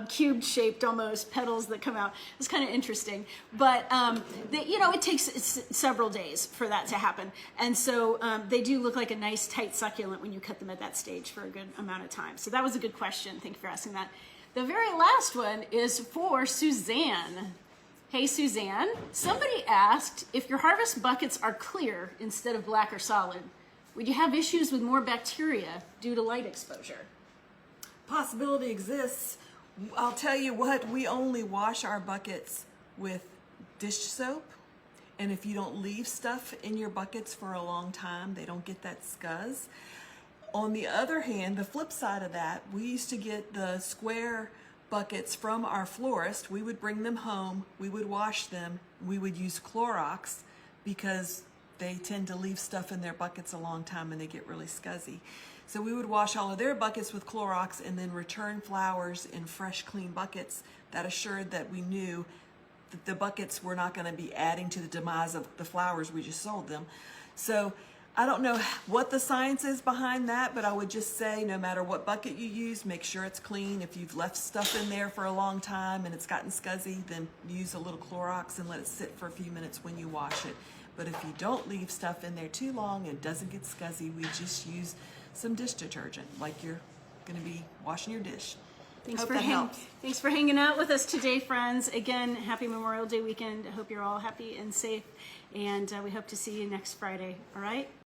cube shaped almost petals that come out. It's kind of interesting. But, you know, it takes several days for that to happen. And so they do look like a nice tight succulent when you cut them at that stage for a good amount of time. So that was a good question. Thank you for asking that. The very last one is for Suzanne. Hey, Suzanne. Somebody asked if your harvest buckets are clear instead of black or solid, would you have issues with more bacteria due to light exposure? Possibility exists. I'll tell you what, we only wash our buckets with dish soap. And if you don't leave stuff in your buckets for a long time, they don't get that scuzz. On the other hand, the flip side of that, we used to get the square buckets from our florist. We would bring them home, we would wash them, we would use Clorox because they tend to leave stuff in their buckets a long time and they get really scuzzy. So we would wash all of their buckets with Clorox and then return flowers in fresh, clean buckets. That assured that we knew that the buckets were not going to be adding to the demise of the flowers we just sold them. So I don't know what the science is behind that, but I would just say no matter what bucket you use, make sure it's clean. If you've left stuff in there for a long time and it's gotten scuzzy, then use a little Clorox and let it sit for a few minutes when you wash it. But if you don't leave stuff in there too long and it doesn't get scuzzy, we just use some dish detergent like you're going to be washing your dish. Thanks for hanging out with us today, friends. Again, happy Memorial Day weekend. I hope you're all happy and safe, and we hope to see you next Friday. All right?